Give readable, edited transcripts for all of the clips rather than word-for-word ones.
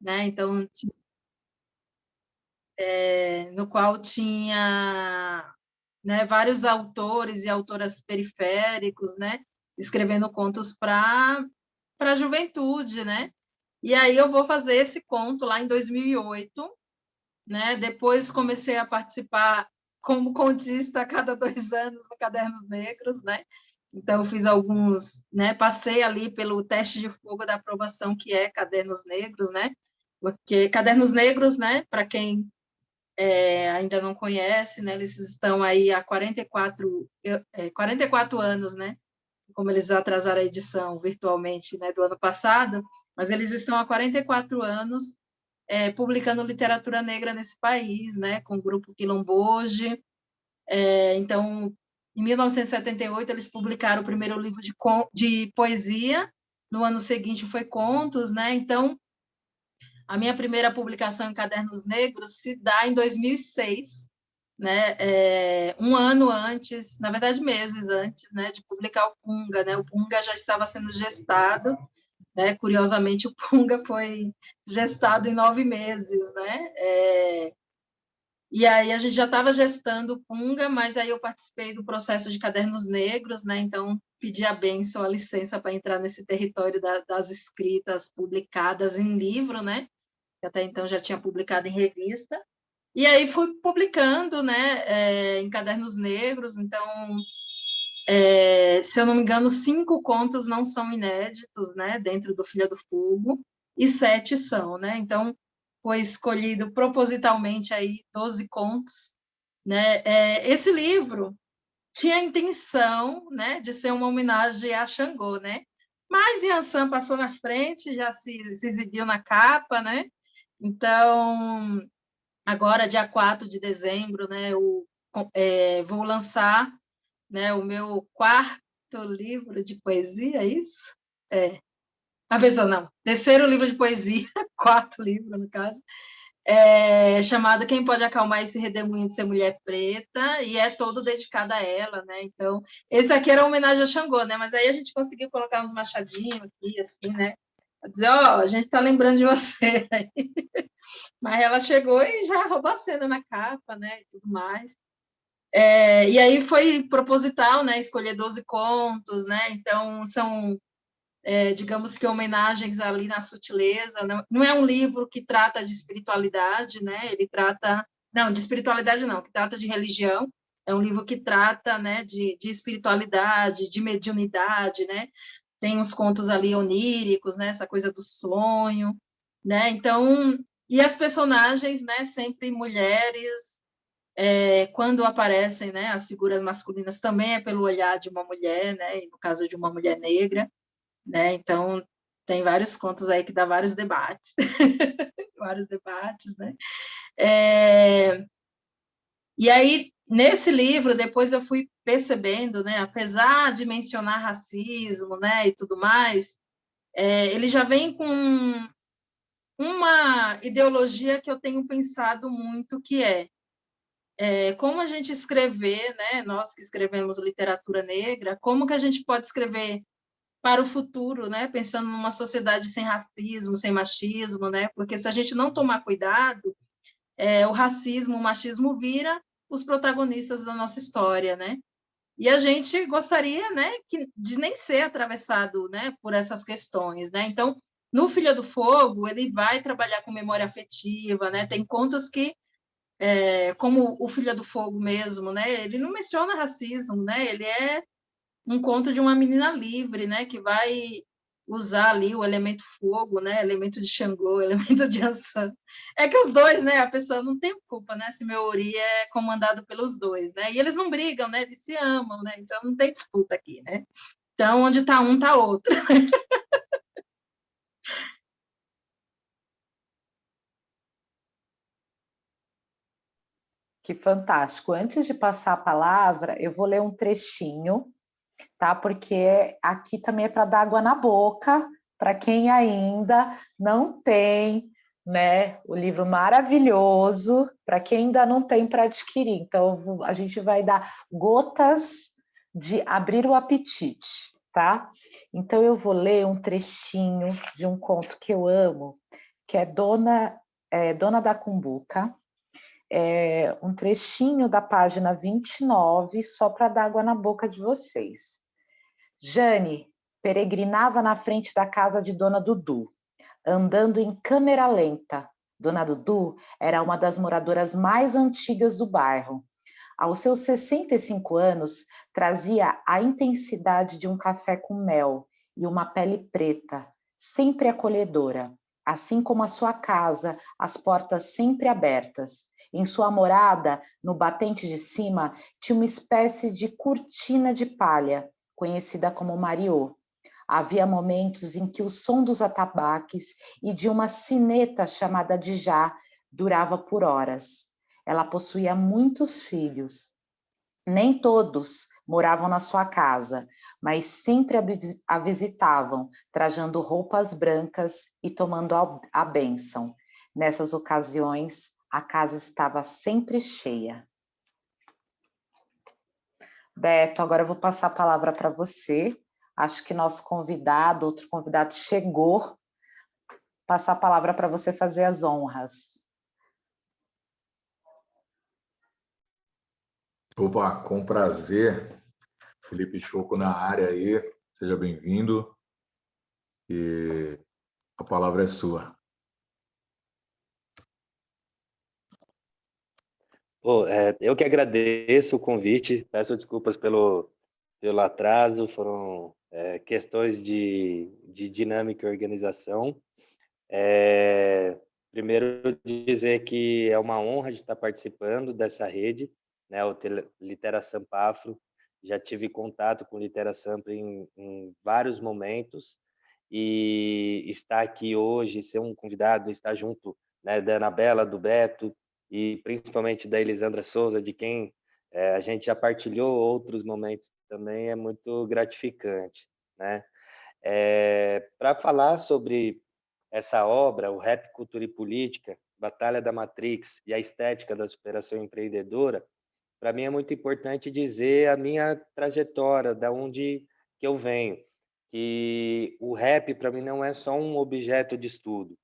né? Então, no qual tinha, né, vários autores e autoras periféricos, né, escrevendo contos para a juventude, né? E aí eu vou fazer esse conto lá em 2008, né? Depois comecei a participar como contista a cada 2 anos no Cadernos Negros, né? Então eu fiz alguns, né? Passei ali pelo teste de fogo da aprovação que é Cadernos Negros, né? Porque Cadernos Negros, né? Para quem ainda não conhece, né? Eles estão aí há 44 anos, né? Como eles atrasaram a edição virtualmente, né, do ano passado, mas eles estão há 44 anos publicando literatura negra nesse país, né, com o grupo Quilomboje. Então, em 1978, eles publicaram o primeiro livro de poesia, no ano seguinte foi contos, né? Então, a minha primeira publicação em Cadernos Negros se dá em 2006, né? Um ano antes, na verdade, meses antes, né, de publicar o Punga, né? O Punga já estava sendo gestado, né? Curiosamente, o Punga foi gestado em 9 meses, né? E aí a gente já estava gestando o Punga, mas aí eu participei do processo de Cadernos Negros, né? Então pedi a bênção, a licença para entrar nesse território das escritas publicadas em livro, né? Que até então já tinha publicado em revista. E aí fui publicando, né? Em Cadernos Negros. Então, se eu não me engano, 5 contos não são inéditos, né? Dentro do Filha do Fogo, e 7 são, né? Então foi escolhido propositalmente aí 12 contos, né? Esse livro tinha a intenção, né, de ser uma homenagem a Xangô, né? Mas Yansan passou na frente, já se exibiu na capa, né? Então, agora, dia 4 de dezembro, né, eu vou lançar, né, o meu quarto livro de poesia, é isso? A vez ou não, terceiro livro de poesia, quarto livro, no caso, chamado Quem Pode Acalmar Esse Redemoinho de Ser Mulher Preta, e é todo dedicado a ela, né? Então, esse aqui era uma homenagem a Xangô, né? Mas aí a gente conseguiu colocar uns machadinhos aqui, assim, né? Pra dizer, ó, a gente tá lembrando de você. Mas ela chegou e já roubou a cena na capa, né? E tudo mais. E aí foi proposital, né? Escolher 12 contos, né? Então, são digamos que homenagens ali na sutileza. Não é um livro que trata de espiritualidade, né? Ele trata, não, de espiritualidade não, que trata de religião. É um livro que trata, né, de espiritualidade, de mediunidade, né? Tem uns contos ali oníricos, né? Essa coisa do sonho, né? Então, e as personagens, né? Sempre mulheres. Quando aparecem, né? As figuras masculinas também é pelo olhar de uma mulher, né? E no caso de uma mulher negra, né? Então, tem vários contos aí que dá vários debates, vários debates, né? E aí, nesse livro, depois eu fui percebendo, né? Apesar de mencionar racismo, né? E tudo mais, ele já vem com uma ideologia que eu tenho pensado muito, que como a gente escrever, né? Nós que escrevemos literatura negra, como que a gente pode escrever para o futuro, né? Pensando numa sociedade sem racismo, sem machismo, né? Porque se a gente não tomar cuidado, o racismo, o machismo vira os protagonistas da nossa história, né? E a gente gostaria, né, de nem ser atravessado, né, por essas questões, né? Então, no Filha do Fogo, ele vai trabalhar com memória afetiva, né? Tem contos que como o Filha do Fogo mesmo, né? Ele não menciona racismo, né? Ele é um conto de uma menina livre, né, que vai usar ali o elemento fogo, né, elemento de Xangô, elemento de Ansan. É que os dois, né, a pessoa não tem culpa, né, se meu Ori é comandado pelos dois, né, e eles não brigam, né, eles se amam, né, então não tem disputa aqui, né. Então, onde está um, está outro. Que fantástico. Antes de passar a palavra, eu vou ler um trechinho, tá? Porque aqui também é para dar água na boca, para quem ainda não tem, né, o livro maravilhoso, para quem ainda não tem para adquirir. Então, a gente vai dar gotas de abrir o apetite, tá? Então, eu vou ler um trechinho de um conto que eu amo, que é Dona da Cumbuca, um trechinho da página 29, só para dar água na boca de vocês. Jane peregrinava na frente da casa de Dona Dudu, andando em câmera lenta. Dona Dudu era uma das moradoras mais antigas do bairro. Aos seus 65 anos, trazia a intensidade de um café com mel e uma pele preta, sempre acolhedora, assim como a sua casa, as portas sempre abertas. Em sua morada, no batente de cima, tinha uma espécie de cortina de palha, conhecida como mariô. Havia momentos em que o som dos atabaques e de uma sineta chamada Dijá durava por horas. Ela possuía muitos filhos. Nem todos moravam na sua casa, mas sempre a visitavam, trajando roupas brancas e tomando a bênção. Nessas ocasiões, a casa estava sempre cheia. Beto, agora eu vou passar a palavra para você. Acho que nosso convidado, outro convidado chegou. Passar a palavra para você fazer as honras. Opa, com prazer. Felipe Choco na área aí. Seja bem-vindo. E a palavra é sua. Eu que agradeço o convite, peço desculpas pelo atraso, foram questões de dinâmica e organização. Primeiro dizer que é uma honra de estar participando dessa rede, né, o Litera Sampa Afro. Já tive contato com o Litera Sampa em vários momentos, e estar aqui hoje, ser um convidado, estar junto, né, da Anabela, do Beto, e principalmente da Elisandra Souza, de quem a gente já partilhou outros momentos também, é muito gratificante, né? Para falar sobre essa obra, o Rap, Cultura e Política, Batalha da Matrix e a Estética da Superação Empreendedora, para mim é muito importante dizer a minha trajetória, da onde que eu venho, que o rap para mim não é só um objeto de estudo,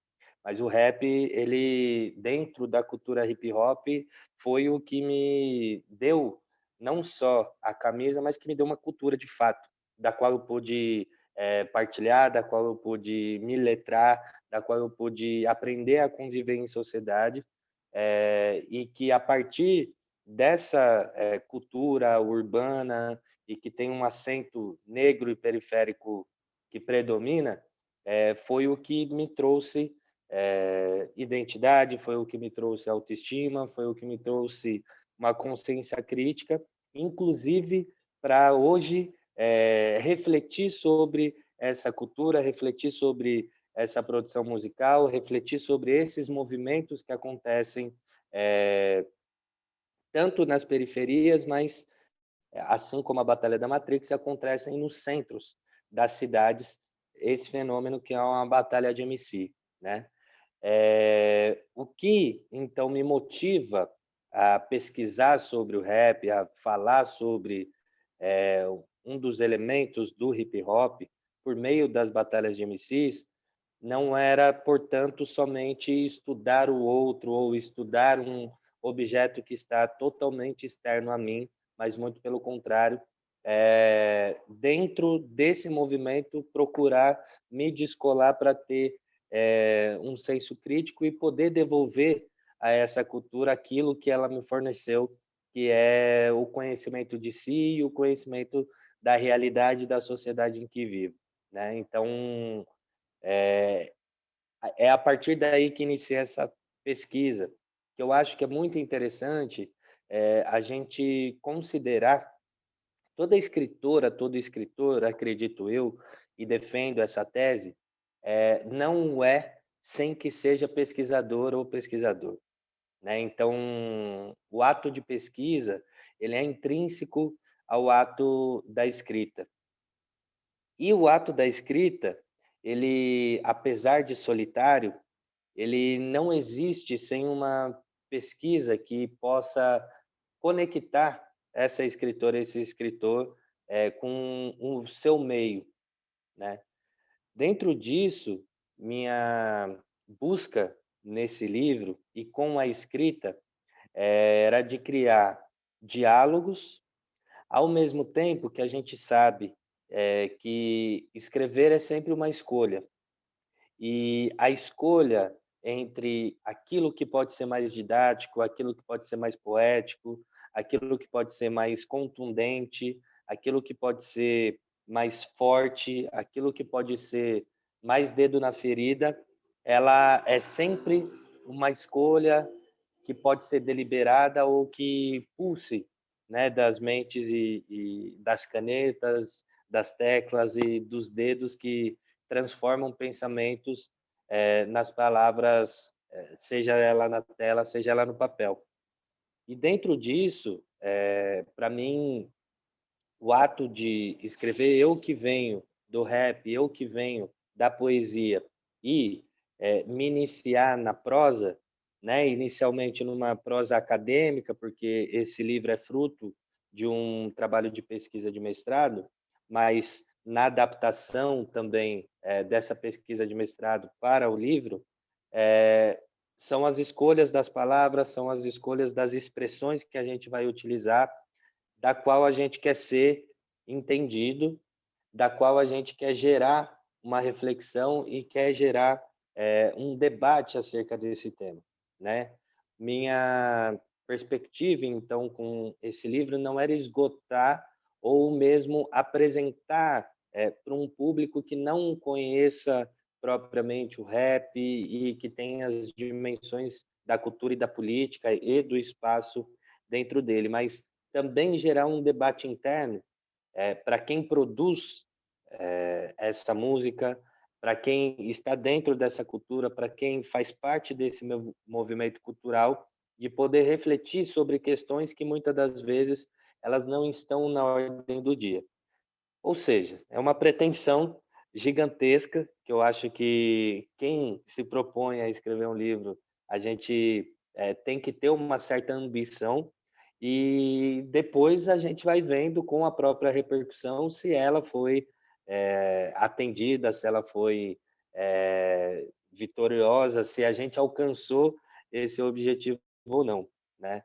mas o rap, ele dentro da cultura hip hop, foi o que me deu não só a camisa, mas que me deu uma cultura de fato, da qual eu pude partilhar, da qual eu pude me letrar, da qual eu pude aprender a conviver em sociedade, e que a partir dessa cultura urbana e que tem um acento negro e periférico que predomina, foi o que me trouxe identidade, foi o que me trouxe autoestima, foi o que me trouxe uma consciência crítica, inclusive para hoje refletir sobre essa cultura, refletir sobre essa produção musical, refletir sobre esses movimentos que acontecem tanto nas periferias, mas assim como a Batalha da Matrix, acontecem nos centros das cidades, esse fenômeno que é uma batalha de MC, né? O que, então, me motiva a pesquisar sobre o rap, a falar sobre um dos elementos do hip hop, por meio das batalhas de MCs, não era, portanto, somente estudar o outro ou estudar um objeto que está totalmente externo a mim, mas muito pelo contrário, dentro desse movimento, procurar me descolar para ter um senso crítico e poder devolver a essa cultura aquilo que ela me forneceu, que é o conhecimento de si e o conhecimento da realidade da sociedade em que vivo, né? Então, é a partir daí que iniciei essa pesquisa, que eu acho que é muito interessante a gente considerar toda escritora, todo escritor, acredito eu, e defendo essa tese, não é sem que seja pesquisador ou pesquisador, né? Então, o ato de pesquisa, ele é intrínseco ao ato da escrita. E o ato da escrita, ele, apesar de solitário, ele não existe sem uma pesquisa que possa conectar essa escritora, esse escritor, com o seu meio, né? Dentro disso, minha busca nesse livro e com a escrita era de criar diálogos, ao mesmo tempo que a gente sabe que escrever é sempre uma escolha. E a escolha entre aquilo que pode ser mais didático, aquilo que pode ser mais poético, aquilo que pode ser mais contundente, aquilo que pode ser mais forte, aquilo que pode ser mais dedo na ferida, ela é sempre uma escolha que pode ser deliberada ou que pulse, né, das mentes e das canetas, das teclas e dos dedos que transformam pensamentos nas palavras, seja ela na tela, seja ela no papel. E dentro disso, para mim, o ato de escrever, eu que venho do rap, eu que venho da poesia e me iniciar na prosa, né, inicialmente numa prosa acadêmica, porque esse livro é fruto de um trabalho de pesquisa de mestrado, mas na adaptação também dessa pesquisa de mestrado para o livro, são as escolhas das palavras, são as escolhas das expressões que a gente vai utilizar, da qual a gente quer ser entendido, da qual a gente quer gerar uma reflexão e quer gerar um debate acerca desse tema, né? Minha perspectiva, então, com esse livro não era esgotar ou mesmo apresentar para um público que não conheça propriamente o rap e que tem as dimensões da cultura e da política e do espaço dentro dele, mas também gerar um debate interno para quem produz essa música, para quem está dentro dessa cultura, para quem faz parte desse movimento cultural, de poder refletir sobre questões que muitas das vezes elas não estão na ordem do dia. Ou seja, é uma pretensão gigantesca que eu acho que quem se propõe a escrever um livro, a gente tem que ter uma certa ambição e depois a gente vai vendo com a própria repercussão se ela foi atendida, se ela foi vitoriosa, se a gente alcançou esse objetivo ou não, né?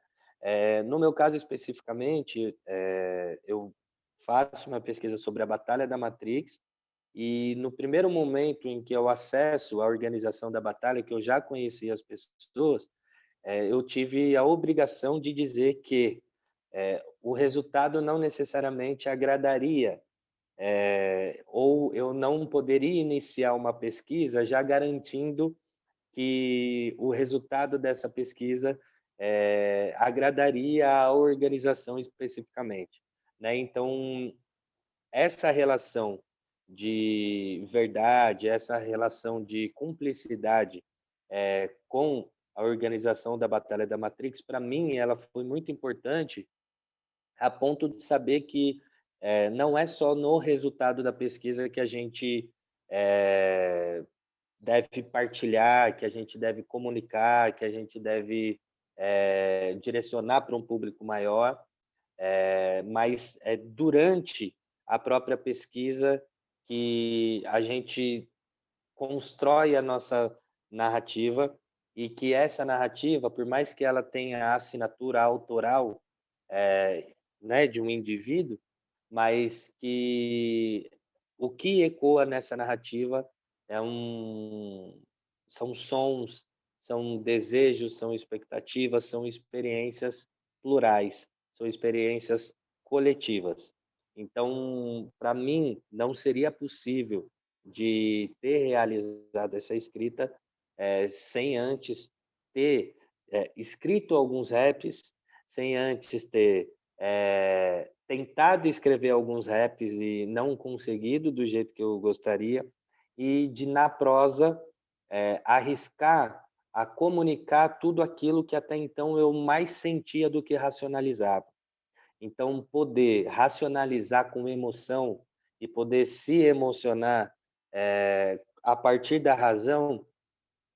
No meu caso especificamente, eu faço uma pesquisa sobre a Batalha da Matrix e no primeiro momento em que eu acesso a organização da batalha, que eu já conhecia as pessoas, eu tive a obrigação de dizer que o resultado não necessariamente agradaria, ou eu não poderia iniciar uma pesquisa já garantindo que o resultado dessa pesquisa agradaria a organização especificamente, né? Então, essa relação de verdade, essa relação de cumplicidade com a organização da Batalha da Matrix, para mim, ela foi muito importante a ponto de saber que não é só no resultado da pesquisa que a gente deve partilhar, que a gente deve comunicar, que a gente deve direcionar para um público maior, mas é durante a própria pesquisa que a gente constrói a nossa narrativa e que essa narrativa, por mais que ela tenha a assinatura autoral, né, de um indivíduo, mas que o que ecoa nessa narrativa são sons, são desejos, são expectativas, são experiências plurais, são experiências coletivas. Então, para mim, não seria possível de ter realizado essa escrita sem antes ter escrito alguns raps, sem antes ter tentado escrever alguns raps e não conseguido do jeito que eu gostaria, e de, na prosa, arriscar a comunicar tudo aquilo que até então eu mais sentia do que racionalizava. Então, poder racionalizar com emoção e poder se emocionar a partir da razão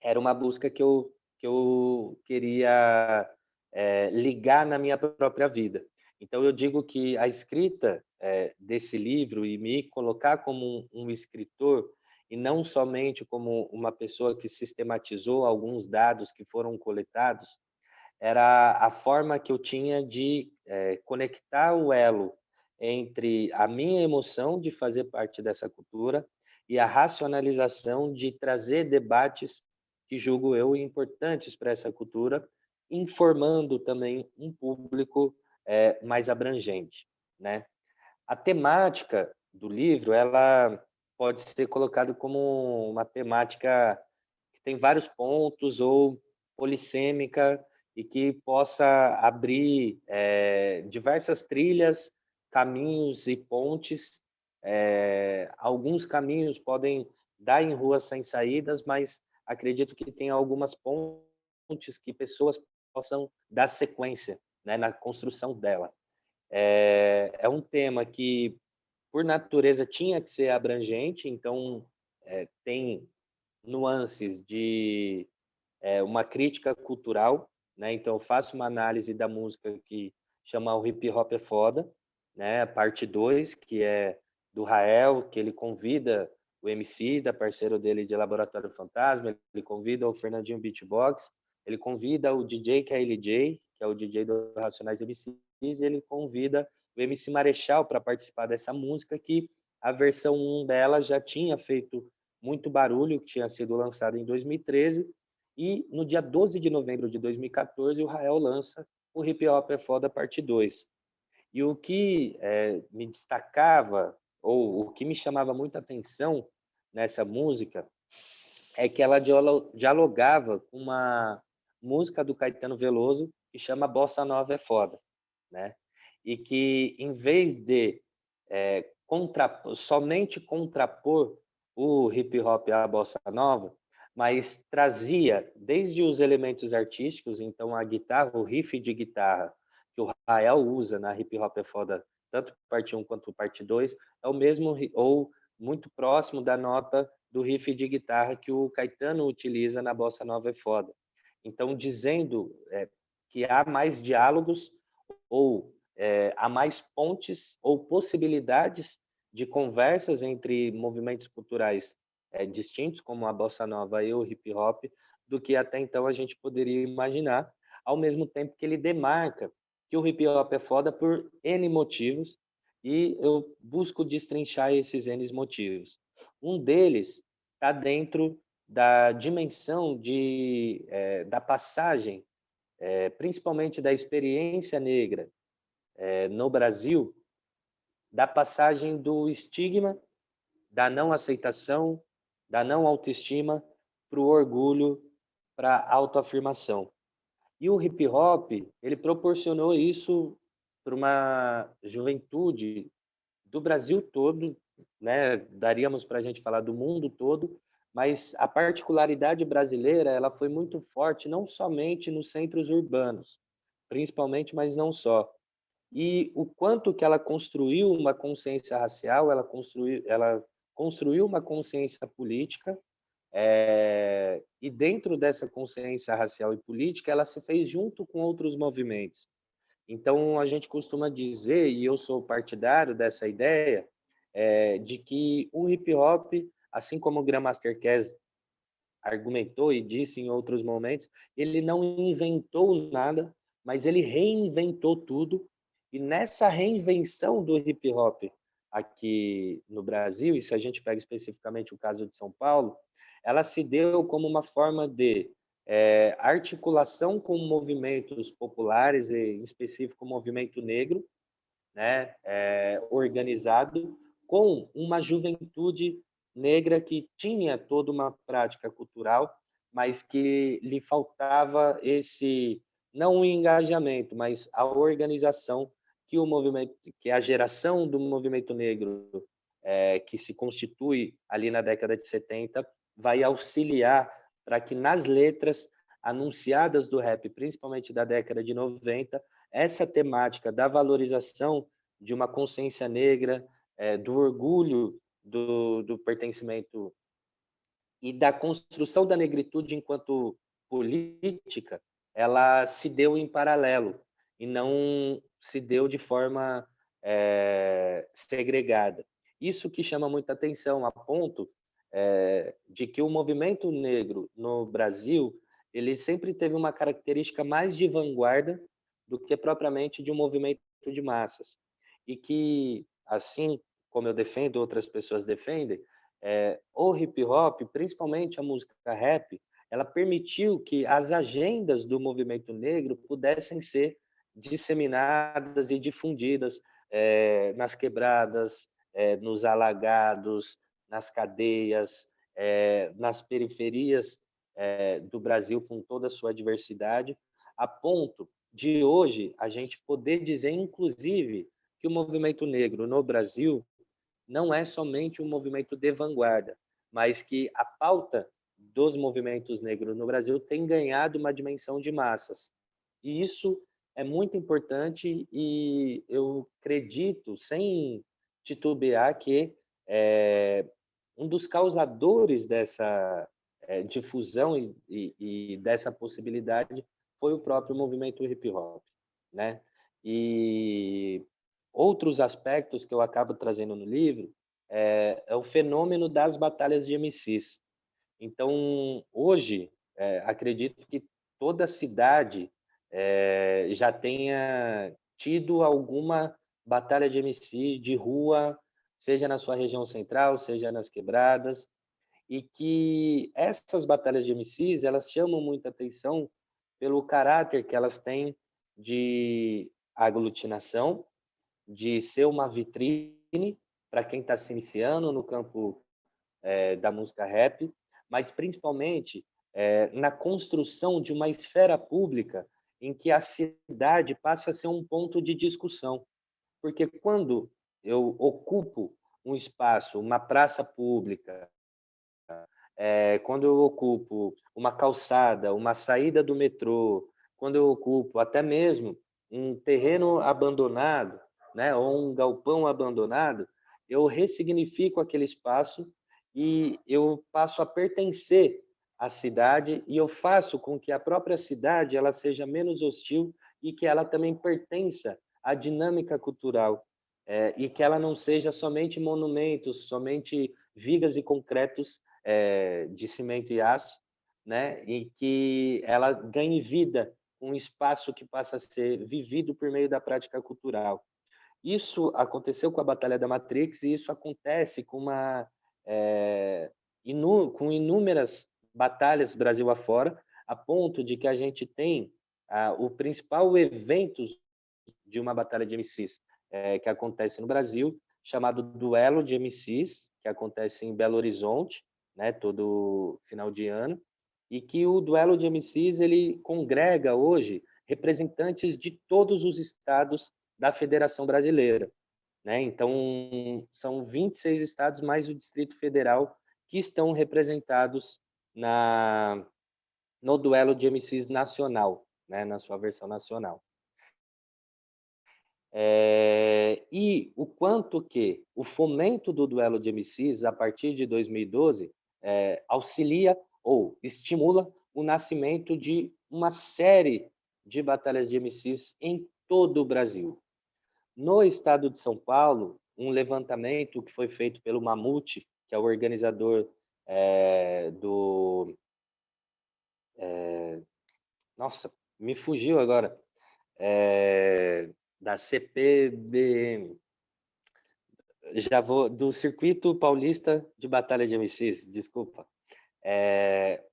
era uma busca que eu queria ligar na minha própria vida. Então, eu digo que a escrita desse livro e me colocar como um escritor e não somente como uma pessoa que sistematizou alguns dados que foram coletados, era a forma que eu tinha de conectar o elo entre a minha emoção de fazer parte dessa cultura e a racionalização de trazer debates que julgo eu importantes para essa cultura, informando também um público mais abrangente, né? A temática do livro, ela pode ser colocada como uma temática que tem vários pontos ou polissêmica e que possa abrir diversas trilhas, caminhos e pontes. Alguns caminhos podem dar em ruas sem saídas, mas acredito que tem algumas pontes que pessoas possam dar sequência, né, na construção dela. É um tema que, por natureza, tinha que ser abrangente, então tem nuances de uma crítica cultural, né? Então, eu faço uma análise da música que chama O Hip Hop é Foda, né? A parte 2, que é do Rael, que ele convida o MC, da parceiro dele de Laboratório Fantasma, ele convida o Fernandinho Beatbox, ele convida o DJ KLJ, que é o DJ do Racionais MCs, e ele convida o MC Marechal para participar dessa música, que a versão 1 dela já tinha feito muito barulho, que tinha sido lançada em 2013, e no dia 12 de novembro de 2014, o Rael lança o Hip Hop é Foda Parte 2. E o que me destacava, ou o que me chamava muita atenção nessa música, é que ela dialogava com uma música do Caetano Veloso que chama Bossa Nova é Foda, né? E que, em vez de somente contrapor o hip hop à bossa nova, mas trazia desde os elementos artísticos, então a guitarra, o riff de guitarra que o Rael usa na Hip Hop é Foda, tanto parte 1 quanto parte 2, é o mesmo ou muito próximo da nota do riff de guitarra que o Caetano utiliza na Bossa Nova é Foda. Então, dizendo que há mais diálogos ou há mais pontes ou possibilidades de conversas entre movimentos culturais distintos, como a bossa nova e o hip hop, do que até então a gente poderia imaginar, ao mesmo tempo que ele demarca que o hip hop é foda por N motivos, e eu busco destrinchar esses N motivos. Um deles está dentro da dimensão da passagem, principalmente da experiência negra no Brasil, da passagem do estigma, da não aceitação, da não autoestima para o orgulho, para a autoafirmação. E o hip hop, ele proporcionou isso para uma juventude do Brasil todo, né? Daríamos para a gente falar do mundo todo, mas a particularidade brasileira, ela foi muito forte, não somente nos centros urbanos, principalmente, mas não só. E o quanto que ela construiu uma consciência racial, ela construiu uma consciência política, e dentro dessa consciência racial e política, ela se fez junto com outros movimentos. Então, a gente costuma dizer, e eu sou partidário dessa ideia, de que o hip hop, assim como o Grandmaster Caz argumentou e disse em outros momentos, ele não inventou nada, mas ele reinventou tudo. E nessa reinvenção do hip hop aqui no Brasil, e se a gente pega especificamente o caso de São Paulo, ela se deu como uma forma de articulação com movimentos populares, e em específico o movimento negro, né, organizado, com uma juventude negra que tinha toda uma prática cultural, mas que lhe faltava esse, não o engajamento, mas a organização que o movimento, que a geração do movimento negro que se constitui ali na década de 70 vai auxiliar para que nas letras anunciadas do rap, principalmente da década de 90, essa temática da valorização de uma consciência negra, do orgulho do pertencimento e da construção da negritude enquanto política, ela se deu em paralelo e não se deu de forma segregada. Isso que chama muita atenção, a ponto de que o movimento negro no Brasil ele sempre teve uma característica mais de vanguarda do que propriamente de um movimento de massas. E que, assim como eu defendo, outras pessoas defendem, o hip hop, principalmente a música rap, ela permitiu que as agendas do movimento negro pudessem ser disseminadas e difundidas nas quebradas, nos alagados, nas cadeias, nas periferias do Brasil, com toda a sua diversidade, a ponto de hoje a gente poder dizer, inclusive, que o movimento negro no Brasil não é somente um movimento de vanguarda, mas que a pauta dos movimentos negros no Brasil tem ganhado uma dimensão de massas. E isso é muito importante e eu acredito, sem titubear, que um dos causadores dessa difusão e dessa possibilidade foi o próprio movimento hip hop, né? E outros aspectos que eu acabo trazendo no livro é o fenômeno das batalhas de MCs. Então, hoje, acredito que toda cidade já tenha tido alguma batalha de MC de rua, seja na sua região central, seja nas quebradas, e que essas batalhas de MCs, elas chamam muita atenção pelo caráter que elas têm de aglutinação, de ser uma vitrine para quem está se iniciando no campo da música rap, mas principalmente na construção de uma esfera pública em que a cidade passa a ser um ponto de discussão. Porque quando eu ocupo um espaço, uma praça pública, quando eu ocupo uma calçada, uma saída do metrô, quando eu ocupo até mesmo um terreno abandonado, né, ou um galpão abandonado, eu ressignifico aquele espaço e eu passo a pertencer à cidade e eu faço com que a própria cidade ela seja menos hostil e que ela também pertença à dinâmica cultural, e que ela não seja somente monumentos, somente vigas e concretos de cimento e aço, né? E que ela ganhe vida, um espaço que passa a ser vivido por meio da prática cultural. Isso aconteceu com a Batalha da Matrix e isso acontece com com inúmeras batalhas Brasil afora, a ponto de que a gente tem o principal evento de uma batalha de MCs que acontece no Brasil, chamado Duelo de MCs, que acontece em Belo Horizonte, né, todo final de ano, e que o Duelo de MCs ele congrega hoje representantes de todos os estados da Federação Brasileira, né? Então, são 26 estados mais o Distrito Federal que estão representados no Duelo de MCs nacional, né, na sua versão nacional. E o quanto que o fomento do duelo de MCs, a partir de 2012, auxilia ou estimula o nascimento de uma série de batalhas de MCs em todo o Brasil. No estado de São Paulo, um levantamento que foi feito pelo Mamute, que é o organizador nossa, me fugiu agora. Da CPBM, do Circuito Paulista de Batalha de MCs, desculpa.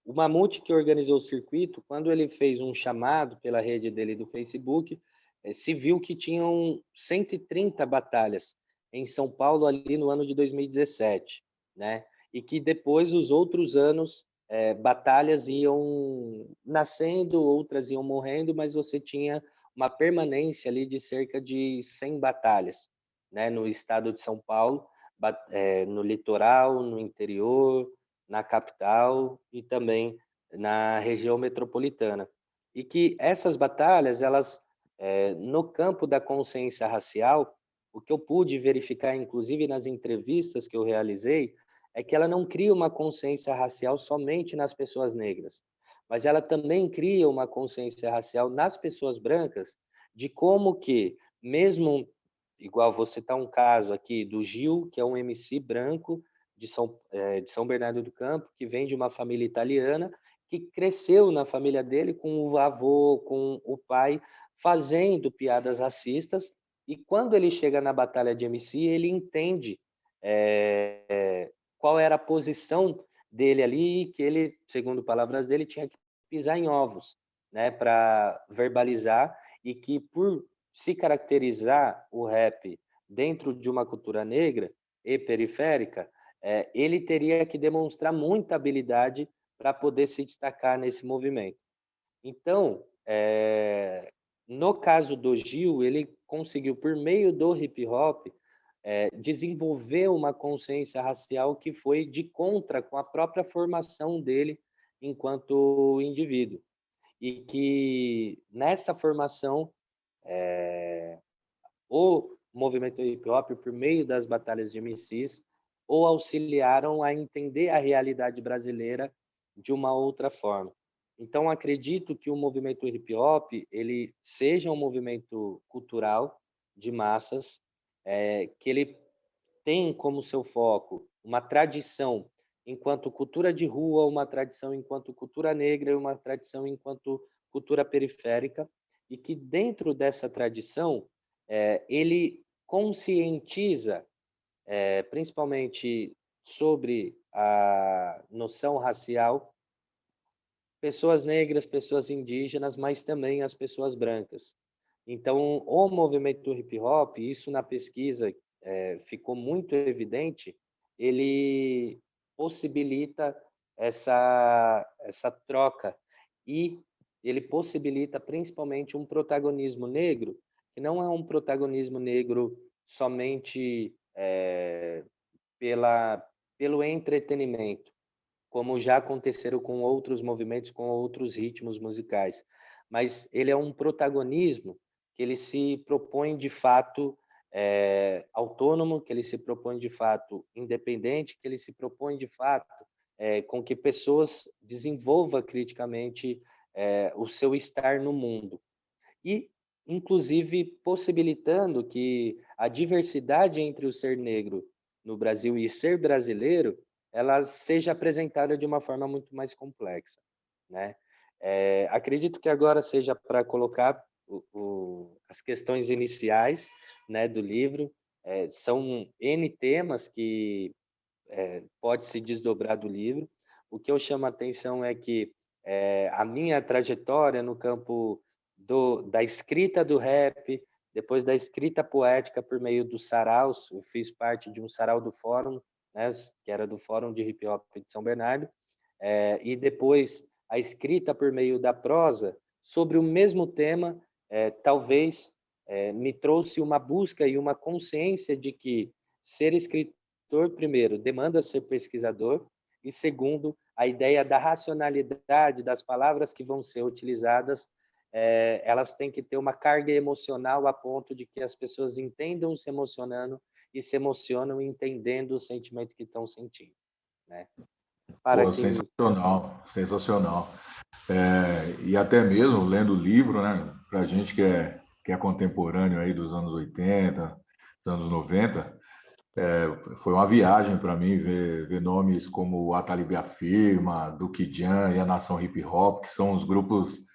O Mamute, que organizou o circuito, quando ele fez um chamado pela rede dele do Facebook, se viu que tinham 130 batalhas em São Paulo ali no ano de 2017, né? E que depois, os outros anos, batalhas iam nascendo, outras iam morrendo, mas você tinha uma permanência ali de cerca de 100 batalhas, né, no estado de São Paulo, no litoral, no interior, na capital e também na região metropolitana. E que essas batalhas, elas, no campo da consciência racial, o que eu pude verificar, inclusive nas entrevistas que eu realizei, é que ela não cria uma consciência racial somente nas pessoas negras, mas ela também cria uma consciência racial nas pessoas brancas, de como que, mesmo igual você tá um caso aqui do Gil, que é um MC branco de São Bernardo do Campo, que vem de uma família italiana, que cresceu na família dele com o avô, com o pai, fazendo piadas racistas, e quando ele chega na batalha de MC, ele entende qual era a posição dele ali, que ele, segundo palavras dele, tinha que pisar em ovos, né, para verbalizar, e que por se caracterizar o rap dentro de uma cultura negra e periférica, ele teria que demonstrar muita habilidade para poder se destacar nesse movimento. Então, no caso do Gil, ele conseguiu, por meio do hip hop, desenvolver uma consciência racial que foi de contra com a própria formação dele enquanto indivíduo. E que nessa formação, o movimento hip hop, por meio das batalhas de MCs, o auxiliaram a entender a realidade brasileira de uma outra forma. Então, acredito que o movimento hip hop ele seja um movimento cultural de massas, que ele tem como seu foco uma tradição enquanto cultura de rua, uma tradição enquanto cultura negra e uma tradição enquanto cultura periférica, e que dentro dessa tradição ele conscientiza principalmente sobre a noção racial, pessoas negras, pessoas indígenas, mas também as pessoas brancas. Então, o movimento hip hop, isso na pesquisa ficou muito evidente, ele possibilita essa troca, e ele possibilita principalmente um protagonismo negro, que não é um protagonismo negro somente pelo entretenimento, como já aconteceram com outros movimentos, com outros ritmos musicais, mas ele é um protagonismo que ele se propõe de fato autônomo, que ele se propõe de fato independente, que ele se propõe de fato com que pessoas desenvolvam criticamente o seu estar no mundo. E, inclusive, possibilitando que a diversidade entre o ser negro no Brasil e ser brasileiro, ela seja apresentada de uma forma muito mais complexa, né? Acredito que agora seja para colocar as questões iniciais, né, do livro. São N temas que pode se desdobrar do livro. O que eu chamo a atenção é que a minha trajetória no campo da escrita do rap, depois da escrita poética por meio dos saraus, eu fiz parte de um sarau do Fórum, né, que era do Fórum de Hip Hop de São Bernardo, e depois a escrita por meio da prosa sobre o mesmo tema, talvez me trouxe uma busca e uma consciência de que ser escritor, primeiro, demanda ser pesquisador, e segundo, a ideia da racionalidade das palavras que vão ser utilizadas, elas têm que ter uma carga emocional a ponto de que as pessoas entendam se emocionando e se emocionam entendendo o sentimento que estão sentindo, né? Sensacional, sensacional. E até mesmo lendo o livro, né, para a gente que é contemporâneo aí dos anos 80, dos anos 90, foi uma viagem para mim ver nomes como o Atalib Afirma, Duke Jan e a Nação Hip Hop, que são os grupos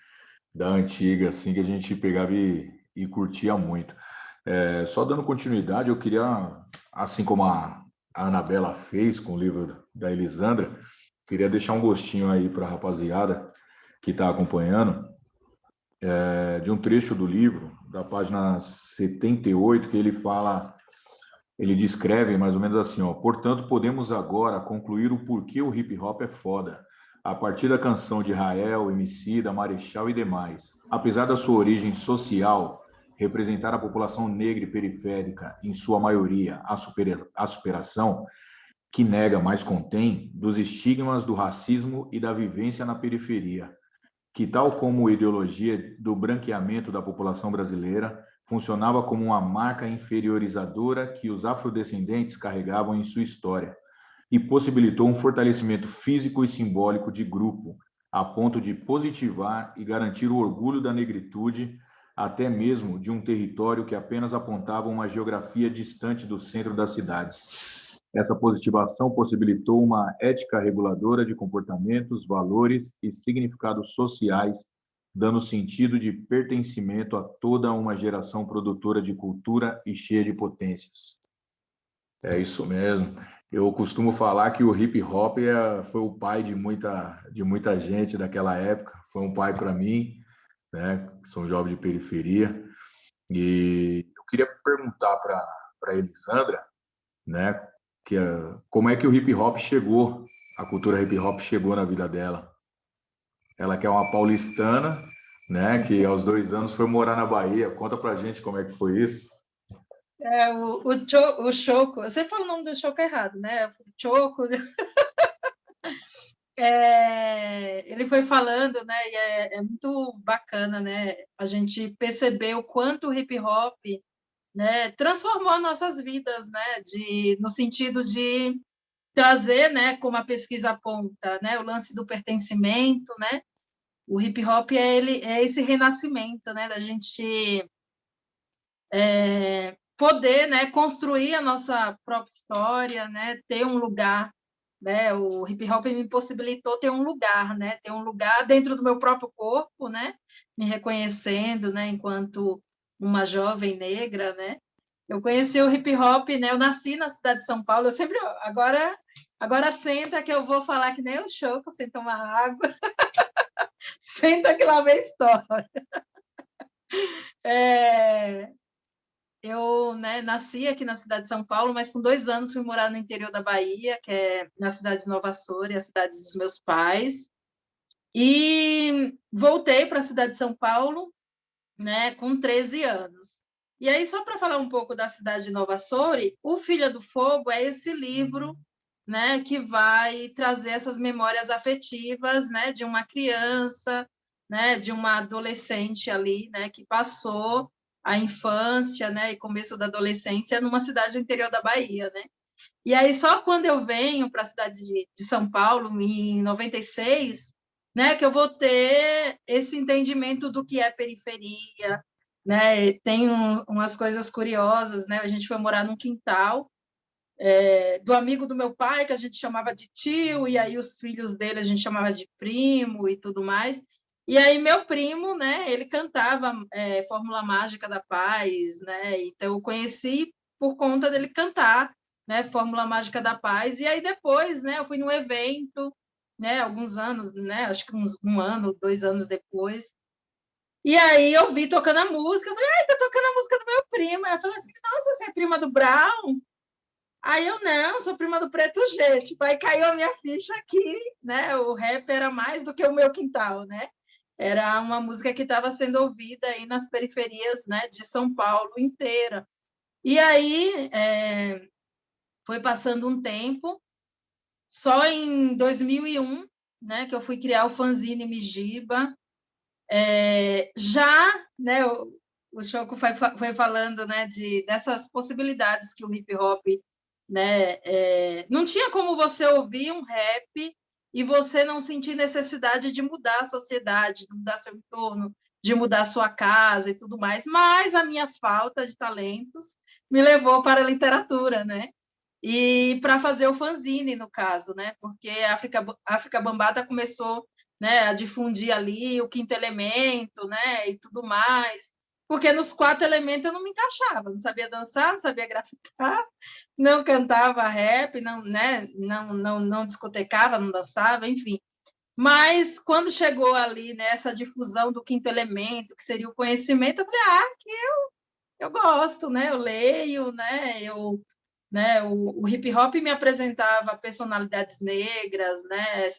da antiga, assim, que a gente pegava e curtia muito. Só dando continuidade, eu queria, assim como a Anabela fez com o livro da Elisandra, queria deixar um gostinho aí para a rapaziada que está acompanhando, de um trecho do livro, da página 78, que ele descreve mais ou menos assim, ó: portanto, podemos agora concluir o porquê o hip hop é foda, a partir da canção de Rael, Emicida, Marechal e demais. Apesar da sua origem social, representar a população negra e periférica, em sua maioria, a superação, que nega, mas contém, dos estigmas do racismo e da vivência na periferia, que, tal como a ideologia do branqueamento da população brasileira, funcionava como uma marca inferiorizadora que os afrodescendentes carregavam em sua história, e possibilitou um fortalecimento físico e simbólico de grupo, a ponto de positivar e garantir o orgulho da negritude, até mesmo de um território que apenas apontava uma geografia distante do centro das cidades. Essa positivação possibilitou uma ética reguladora de comportamentos, valores e significados sociais, dando sentido de pertencimento a toda uma geração produtora de cultura e cheia de potências. É isso mesmo. Eu costumo falar que o hip hop foi o pai de muita gente daquela época. Foi um pai para mim, né? Sou um jovem de periferia. E eu queria perguntar para Elisandra, né? Como é que o hip hop chegou, a cultura hip hop chegou na vida dela. Ela que é uma paulistana, né? Que aos 2 anos foi morar na Bahia. Conta pra gente como é que foi isso. O Choco, você fala o nome do Choco errado, né? Choco. Ele foi falando, né? E é muito bacana, né? A gente perceber o quanto o hip hop, né, transformou nossas vidas, né? No sentido de trazer, né? Como a pesquisa aponta, né? O lance do pertencimento, né? O hip hop é esse renascimento, né? Da gente poder, né, construir a nossa própria história, né, ter um lugar, né, o hip hop me possibilitou ter um lugar, né, ter um lugar dentro do meu próprio corpo, né, me reconhecendo, né, enquanto uma jovem negra, né. Eu conheci o hip hop, né, eu nasci na cidade de São Paulo, eu sempre agora senta que eu vou falar que nem o Choco, sem tomar água. Senta que lá vem história. Eu, né, nasci aqui na cidade de São Paulo, mas com 2 anos fui morar no interior da Bahia, que é na cidade de Nova Açores, a cidade dos meus pais. E voltei para a cidade de São Paulo, né, com 13 anos. E aí, só para falar um pouco da cidade de Nova Açores, O Filha do Fogo é esse livro, né, que vai trazer essas memórias afetivas, né, de uma criança, né, de uma adolescente ali, né, que passou a infância, né, e começo da adolescência numa cidade do interior da Bahia, né? E aí só quando eu venho para a cidade de São Paulo em 96, né, que eu vou ter esse entendimento do que é periferia, né? Tem umas coisas curiosas, né? A gente foi morar num quintal do amigo do meu pai, que a gente chamava de tio, e aí os filhos dele a gente chamava de primo e tudo mais. E aí meu primo, né, ele cantava Fórmula Mágica da Paz, né? Então eu conheci por conta dele cantar, né, Fórmula Mágica da Paz. E aí depois, né, eu fui num evento, né, alguns anos, né, acho que um ano, 2 anos depois. E aí eu vi tocando a música, eu falei, ai, tá tocando a música do meu primo. Aí eu falei assim, nossa, você é prima do Brown? Aí eu, não, sou prima do Preto G. Tipo, aí caiu a minha ficha aqui, né? O rap era mais do que o meu quintal, né? Era uma música que estava sendo ouvida aí nas periferias, né, de São Paulo inteira. E aí foi passando um tempo, só em 2001, né, que eu fui criar o fanzine Mijiba. Já, né, o Choco foi falando, né, dessas possibilidades que o hip hop, né, não tinha como você ouvir um rap e você não sentir necessidade de mudar a sociedade, de mudar seu entorno, de mudar sua casa e tudo mais, mas a minha falta de talentos me levou para a literatura, né? E para fazer o fanzine, no caso, né? Porque a África Bambata começou, né, a difundir ali o quinto elemento, né, e tudo mais. Porque nos 4 elementos eu não me encaixava, não sabia dançar, não sabia grafitar, não cantava rap, não, né, não discotecava, não dançava, enfim. Mas quando chegou ali nessa difusão do quinto elemento, que seria o conhecimento, eu falei, que eu gosto, né? Eu leio, né? O hip hop me apresentava personalidades negras, né?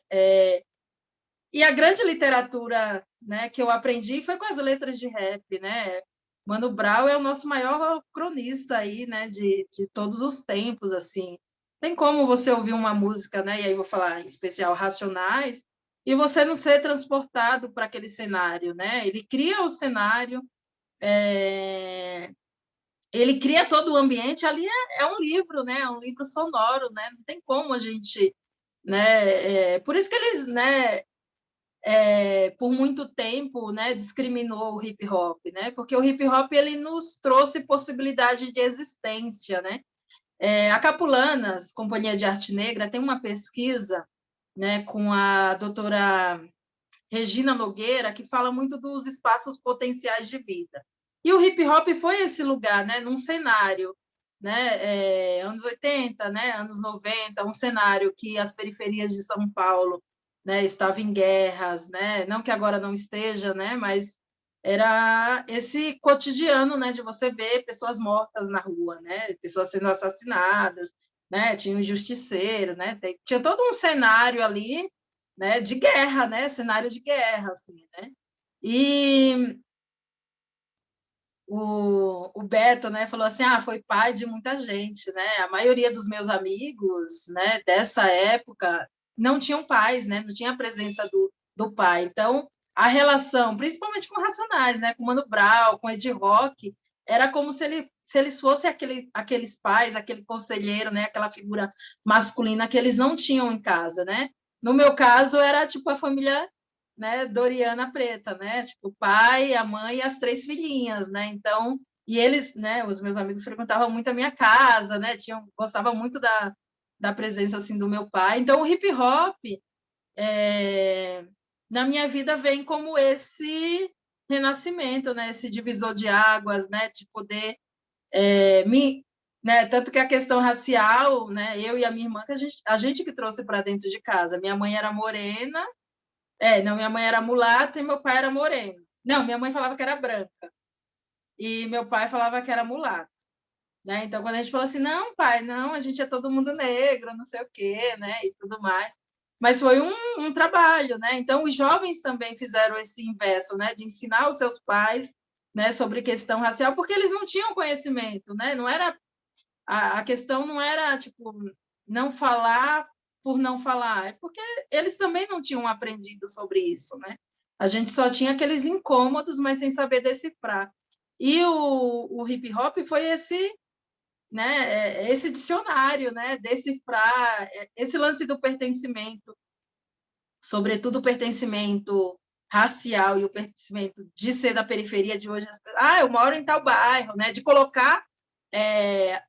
E a grande literatura, né, que eu aprendi foi com as letras de rap, né? Mano Brown é o nosso maior cronista aí, né, de todos os tempos, assim. Tem como você ouvir uma música, né, e aí vou falar em especial Racionais, e você não ser transportado para aquele cenário, né? Ele cria o cenário, ele cria todo o ambiente, ali é um livro, né? É um livro sonoro, né? Não tem como a gente, né? Por isso que eles, né? Por muito tempo, né? Discriminou o hip hop, né? Porque o hip hop ele nos trouxe possibilidade de existência, né? A Capulanas, Companhia de Arte Negra, tem uma pesquisa, né, com a doutora Regina Nogueira, que fala muito dos espaços potenciais de vida. E o hip hop foi esse lugar, né, num cenário, né, anos 80, né, anos 90, um cenário que as periferias de São Paulo, né, estavam em guerras, né, não que agora não esteja, né, mas era esse cotidiano, né, de você ver pessoas mortas na rua, né, pessoas sendo assassinadas, né, tinha os justiceiros, né, tinha todo um cenário ali, né, de guerra, né, cenário de guerra, assim, né, e o Beto, né, falou assim, foi pai de muita gente, né, a maioria dos meus amigos, né, dessa época não tinham pais, né, não tinha a presença do pai, então a relação, principalmente com Racionais, né, com Mano Brown, com Ed Rock, era como se eles fossem aqueles pais, aquele conselheiro, né, aquela figura masculina que eles não tinham em casa, né, no meu caso era tipo a família, né, Doriana Preta, né? Tipo, o pai, a mãe e as 3 filhinhas, né? Então, e eles, né, os meus amigos frequentavam muito a minha casa, né? Gostavam muito da presença assim do meu pai. Então, o hip hop na minha vida vem como esse renascimento, né? Esse divisor de águas, né? De poder né? Tanto que a questão racial, né? Eu e a minha irmã, que a gente que trouxe para dentro de casa. Minha mãe era morena. Não, minha mãe era mulata e meu pai era moreno. Não, minha mãe falava que era branca e meu pai falava que era mulato, né? Então, quando a gente falou assim, não, pai, não, a gente é todo mundo negro, não sei o quê, né? E tudo mais. Mas foi um trabalho, né? Então, os jovens também fizeram esse inverso, né? De ensinar os seus pais, né? Sobre questão racial, porque eles não tinham conhecimento, né? Não era a questão não era tipo não falar por não falar, é porque eles também não tinham aprendido sobre isso, né? A gente só tinha aqueles incômodos, mas sem saber decifrar. E o hip hop foi esse, né? Esse dicionário, né? Decifrar esse lance do pertencimento, sobretudo o pertencimento racial e o pertencimento de ser da periferia de hoje. Eu moro em tal bairro, né? De colocar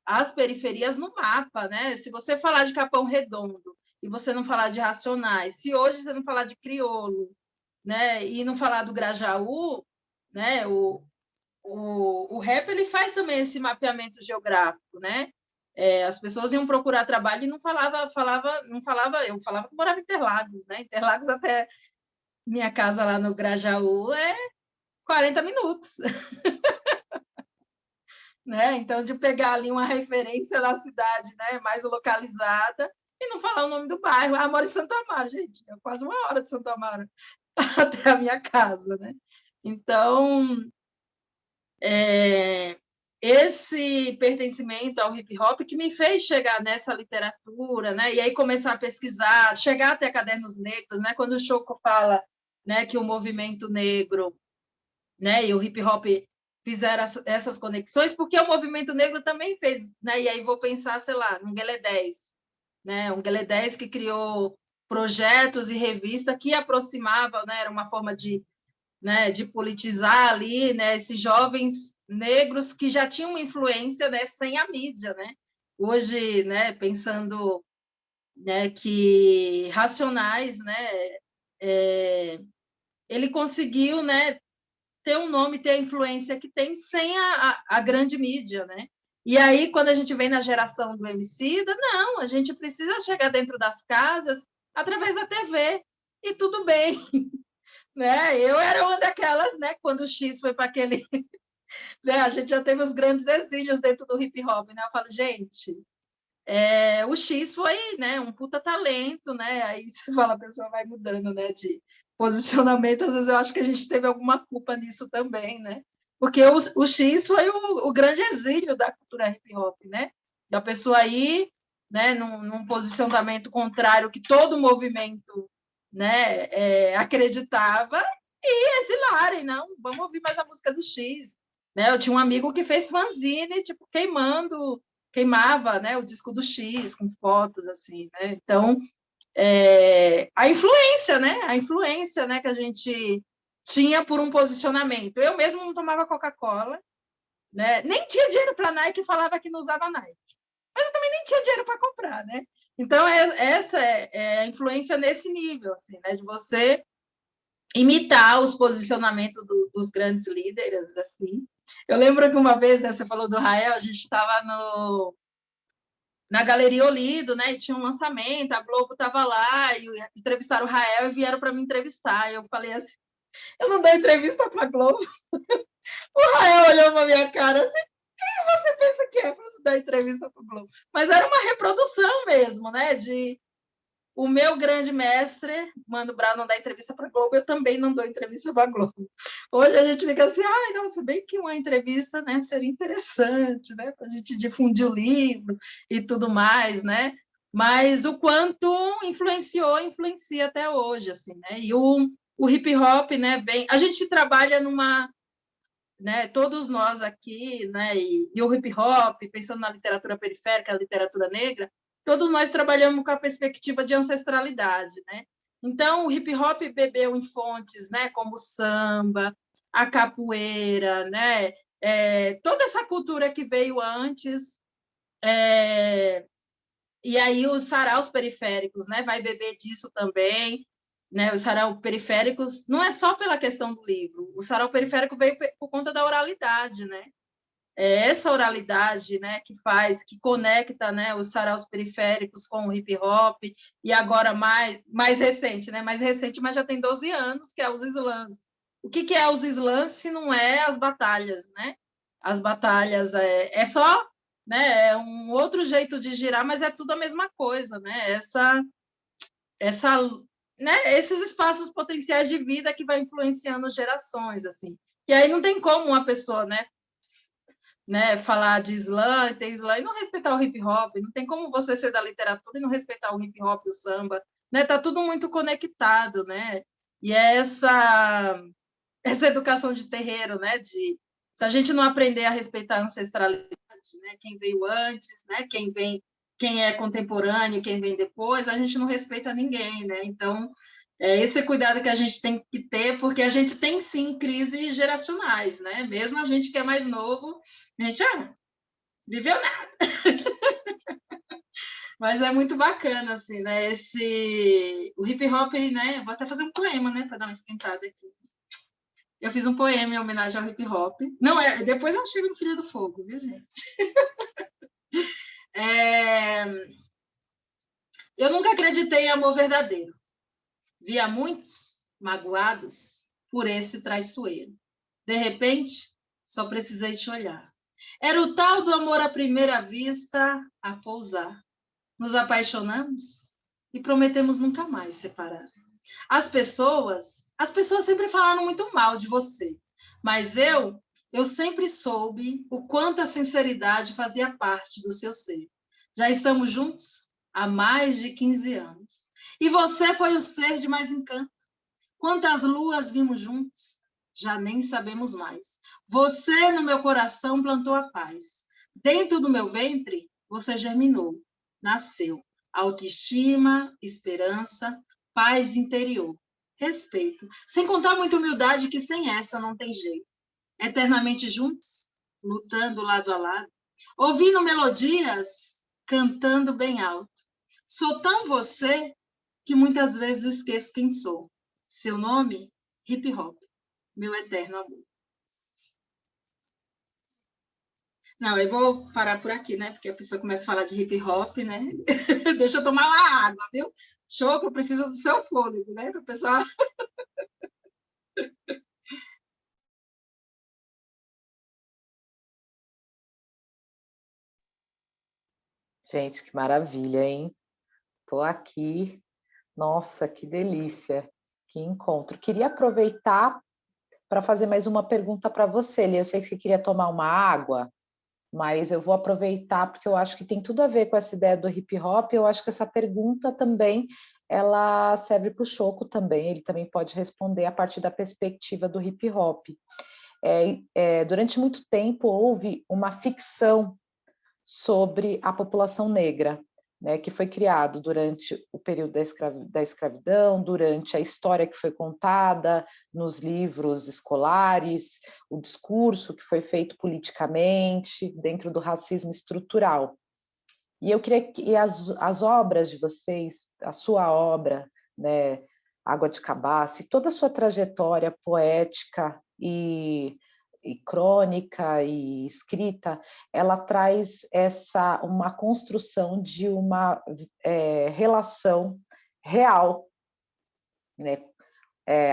as periferias no mapa, né? Se você falar de Capão Redondo e você não falar de Racionais, se hoje você não falar de Criolo, né? E não falar do Grajaú, né? O rap ele faz também esse mapeamento geográfico, né? As pessoas iam procurar trabalho e não falava, eu falava que morava em Interlagos, né? Interlagos até minha casa lá no Grajaú é 40 minutos. Né? Então, de pegar ali uma referência da cidade, né, mais localizada, e não falar o nome do bairro. Moro em Santo Amaro, gente, é quase 1 hora de Santo Amaro até a minha casa, né? Então, esse pertencimento ao hip hop que me fez chegar nessa literatura, né? E aí começar a pesquisar, chegar até Cadernos Negros, né? Quando o Choco fala, né, que o movimento negro, né, e o hip hop fizeram essas conexões, porque o movimento negro também fez, né? E aí vou pensar, sei lá, no Guelé 10, né? Um Guelé 10 que criou projetos e revista que aproximavam, né? Era uma forma de, né, de politizar ali, né, esses jovens negros que já tinham uma influência, né, sem a mídia, né? Hoje, né, pensando, né, que Racionais, né, ele conseguiu, né, ter um nome, ter a influência que tem sem a grande mídia, né? E aí, quando a gente vem na geração do Emicida, não, a gente precisa chegar dentro das casas através da TV, e tudo bem, né? Eu era uma daquelas, né? Quando o X foi para aquele... né? A gente já teve os grandes exílios dentro do hip-hop, né? Eu falo, gente, o X foi, né, um puta talento, né? Aí você fala, a pessoa vai mudando, né, de posicionamento. Às vezes eu acho que a gente teve alguma culpa nisso também, né? Porque o X foi o grande exílio da cultura hip hop, né? Da pessoa aí, né, num posicionamento contrário que todo o movimento, né, acreditava, e exilarem, não, vamos ouvir mais a música do X, né? Eu tinha um amigo que fez fanzine, tipo, queimava, né, o disco do X com fotos assim, né? Então, a influência, né? A influência, né, que a gente tinha por um posicionamento. Eu mesmo não tomava Coca-Cola, né? Nem tinha dinheiro para Nike e falava que não usava Nike. mas eu também nem tinha dinheiro para comprar, né? Então, essa é a influência nesse nível, assim, né? De você imitar os posicionamentos dos grandes líderes, assim. Eu lembro que uma vez, né, você falou do Rael, a gente estava na Galeria Olido, né, e tinha um lançamento, a Globo estava lá, e entrevistaram o Rael e vieram para me entrevistar. Eu falei assim, eu não dou entrevista para a Globo. O Rael olhou para minha cara assim, quem você pensa que é para não dar entrevista para a Globo? Mas era uma reprodução mesmo, né, de o meu grande mestre, Mano Brown, não dá entrevista para a Globo, eu também não dou entrevista para a Globo. Hoje a gente fica assim, ai, não, se bem que uma entrevista, né, seria interessante, né, para a gente difundir o livro e tudo mais, né? Mas o quanto influencia até hoje, assim, né? E o hip hop, né, vem. A gente trabalha numa, né, todos nós aqui, né, e o hip hop, pensando na literatura periférica, a literatura negra, todos nós trabalhamos com a perspectiva de ancestralidade, né? Então, o hip hop bebeu em fontes, né, como o samba, a capoeira, né, toda essa cultura que veio antes, e aí os saraus periféricos, né, vai beber disso também, né? Os saraus periféricos não é só pela questão do livro, o sarau periférico veio por conta da oralidade, né? É essa oralidade, né, que conecta, né, os saraus periféricos com o hip hop, e agora mais recente, né, mais recente, mas já tem 12 anos, que é os slams. O que é os slams se não é as batalhas, né? As batalhas é só, né, é um outro jeito de girar, mas é tudo a mesma coisa, né? Essa, né, esses espaços potenciais de vida que vai influenciando gerações, assim. E aí não tem como uma pessoa, né, falar de slam, ter slam e não respeitar o hip hop, não tem como você ser da literatura e não respeitar o hip hop e o samba, né? Tá tudo muito conectado, né? E é essa educação de terreiro, né, de se a gente não aprender a respeitar a ancestralidade, né, quem veio antes, né, quem é contemporâneo, quem vem depois, a gente não respeita ninguém, né? Então, esse cuidado que a gente tem que ter, porque a gente tem, sim, crises geracionais, né? Mesmo a gente que é mais novo, a gente viveu nada. Mas é muito bacana, assim, né? O hip hop, né? Vou até fazer um poema, né? Para dar uma esquentada aqui. Eu fiz um poema em homenagem ao hip hop. Não, depois eu chego no Filho do Fogo, viu, gente? Eu nunca acreditei em amor verdadeiro. Via muitos magoados por esse traiçoeiro. De repente, só precisei te olhar. Era o tal do amor à primeira vista a pousar. Nos apaixonamos e prometemos nunca mais separar. As pessoas sempre falaram muito mal de você, mas eu sempre soube o quanto a sinceridade fazia parte do seu ser. Já estamos juntos há mais de 15 anos. E você foi o ser de mais encanto. Quantas luas vimos juntos? Já nem sabemos mais. Você no meu coração plantou a paz. Dentro do meu ventre, você germinou, nasceu. Autoestima, esperança, paz interior, respeito. Sem contar muita humildade, que sem essa não tem jeito. Eternamente juntos, lutando lado a lado, ouvindo melodias, cantando bem alto. Sou tão você que muitas vezes esqueço quem sou. Seu nome, hip hop, meu eterno amor. Não, eu vou parar por aqui, né? Porque a pessoa começa a falar de hip hop, né? Deixa eu tomar uma água, viu? Choco, eu preciso do seu fôlego, né? O pessoal. Gente, que maravilha, hein? Estou aqui. Nossa, que delícia, que encontro. Queria aproveitar para fazer mais uma pergunta para você, Lê. Eu sei que você queria tomar uma água, mas eu vou aproveitar porque eu acho que tem tudo a ver com essa ideia do hip hop. Eu acho que essa pergunta também ela serve para o Choco também. Ele também pode responder a partir da perspectiva do hip hop. Durante muito tempo houve uma ficção sobre a população negra, né, que foi criado durante o período da escravidão, durante a história que foi contada nos livros escolares, o discurso que foi feito politicamente, dentro do racismo estrutural. E eu queria que as obras de vocês, a sua obra, né, Água de Cabaça, toda a sua trajetória poética e crônica e escrita, ela traz uma construção de uma relação real, né?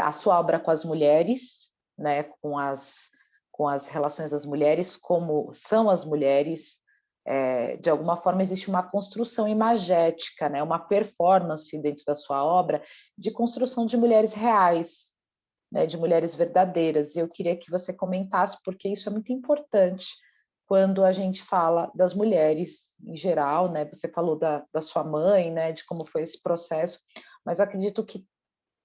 A sua obra com as mulheres, né? com as relações das mulheres, como são as mulheres, de alguma forma existe uma construção imagética, né? Uma performance dentro da sua obra de construção de mulheres reais, né? De mulheres verdadeiras. E eu queria que você comentasse, porque isso é muito importante quando a gente fala das mulheres em geral, né? Você falou da sua mãe, né? De como foi esse processo, mas acredito que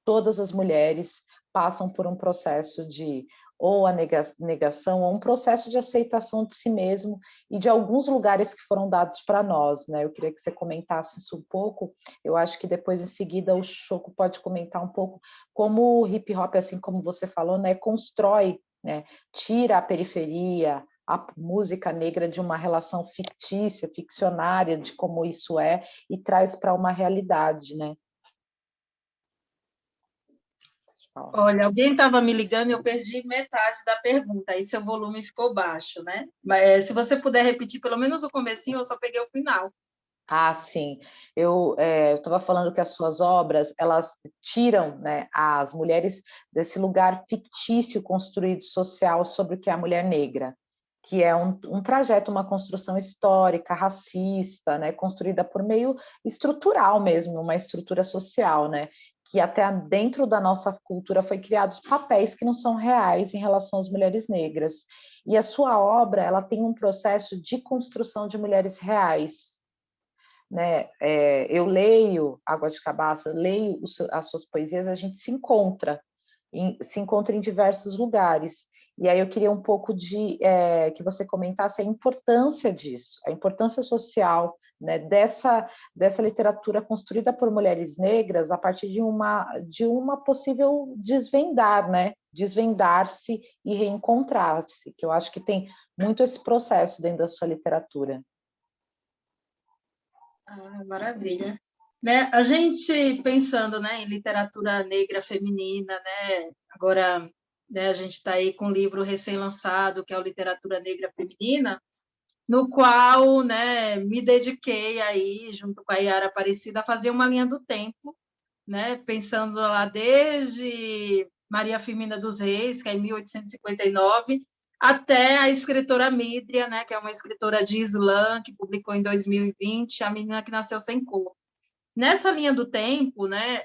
todas as mulheres passam por um processo de ou a negação, ou um processo de aceitação de si mesmo e de alguns lugares que foram dados para nós, né? Eu queria que você comentasse isso um pouco. Eu acho que depois, em seguida, o Choco pode comentar um pouco como o hip hop, assim como você falou, né, constrói, né, tira a periferia, a música negra de uma relação fictícia, ficcionária, de como isso é, e traz para uma realidade, né? Olha, alguém estava me ligando e eu perdi metade da pergunta, aí seu volume ficou baixo, né? Mas se você puder repetir pelo menos o comecinho, eu só peguei o final. Ah, sim. Eu estava falando que as suas obras, elas tiram, né, as mulheres desse lugar fictício construído social sobre o que é a mulher negra, que é um trajeto, uma construção histórica, racista, né, construída por meio estrutural mesmo, uma estrutura social, né, que até dentro da nossa cultura foi criados papéis que não são reais em relação às mulheres negras. E a sua obra, ela tem um processo de construção de mulheres reais, né? Eu leio Água de Cabaça, eu leio as suas poesias, a gente se encontra em diversos lugares. E aí eu queria um pouco que você comentasse a importância disso, a importância social, né, dessa literatura construída por mulheres negras a partir de uma possível desvendar, né? Desvendar-se e reencontrar-se, que eu acho que tem muito esse processo dentro da sua literatura. Ah, maravilha. Né? A gente pensando, né, em literatura negra feminina, né? Agora, né, a gente está aí com um livro recém-lançado, que é o Literatura Negra Feminina, no qual, né, me dediquei aí, junto com a Yara Aparecida, a fazer uma linha do tempo, né, pensando lá desde Maria Firmina dos Reis, que é em 1859, até a escritora Mídria, né, que é uma escritora de Islã, que publicou em 2020, A Menina que Nasceu Sem Cor. Nessa linha do tempo, né,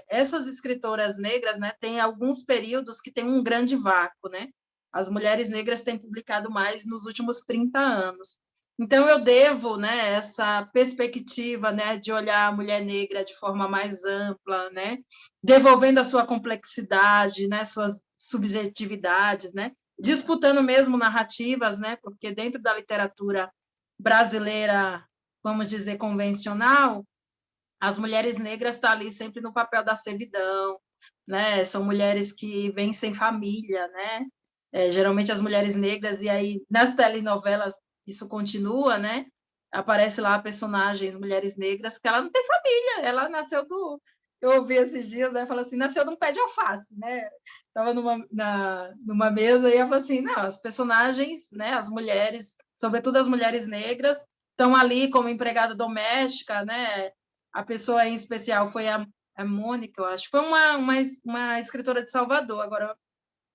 essas escritoras negras, né, têm alguns períodos que tem um grande vácuo, né? As mulheres negras têm publicado mais nos últimos 30 anos. Então, eu devo, né, essa perspectiva, né, de olhar a mulher negra de forma mais ampla, né, devolvendo a sua complexidade, né, suas subjetividades, né, disputando mesmo narrativas, né, porque dentro da literatura brasileira, vamos dizer, convencional, as mulheres negras estão ali sempre no papel da servidão, né? São mulheres que vêm sem família, né? Geralmente as mulheres negras, e aí nas telenovelas isso continua, né? Aparece lá personagens, mulheres negras, que ela não tem família, ela nasceu do... Eu ouvi esses dias, né? Falou assim, nasceu de um pé de alface, né? Estava numa mesa e ela falou assim, não, as personagens, né? As mulheres, sobretudo as mulheres negras, estão ali como empregada doméstica, né? A pessoa em especial foi a Mônica, eu acho. Foi uma escritora de Salvador, agora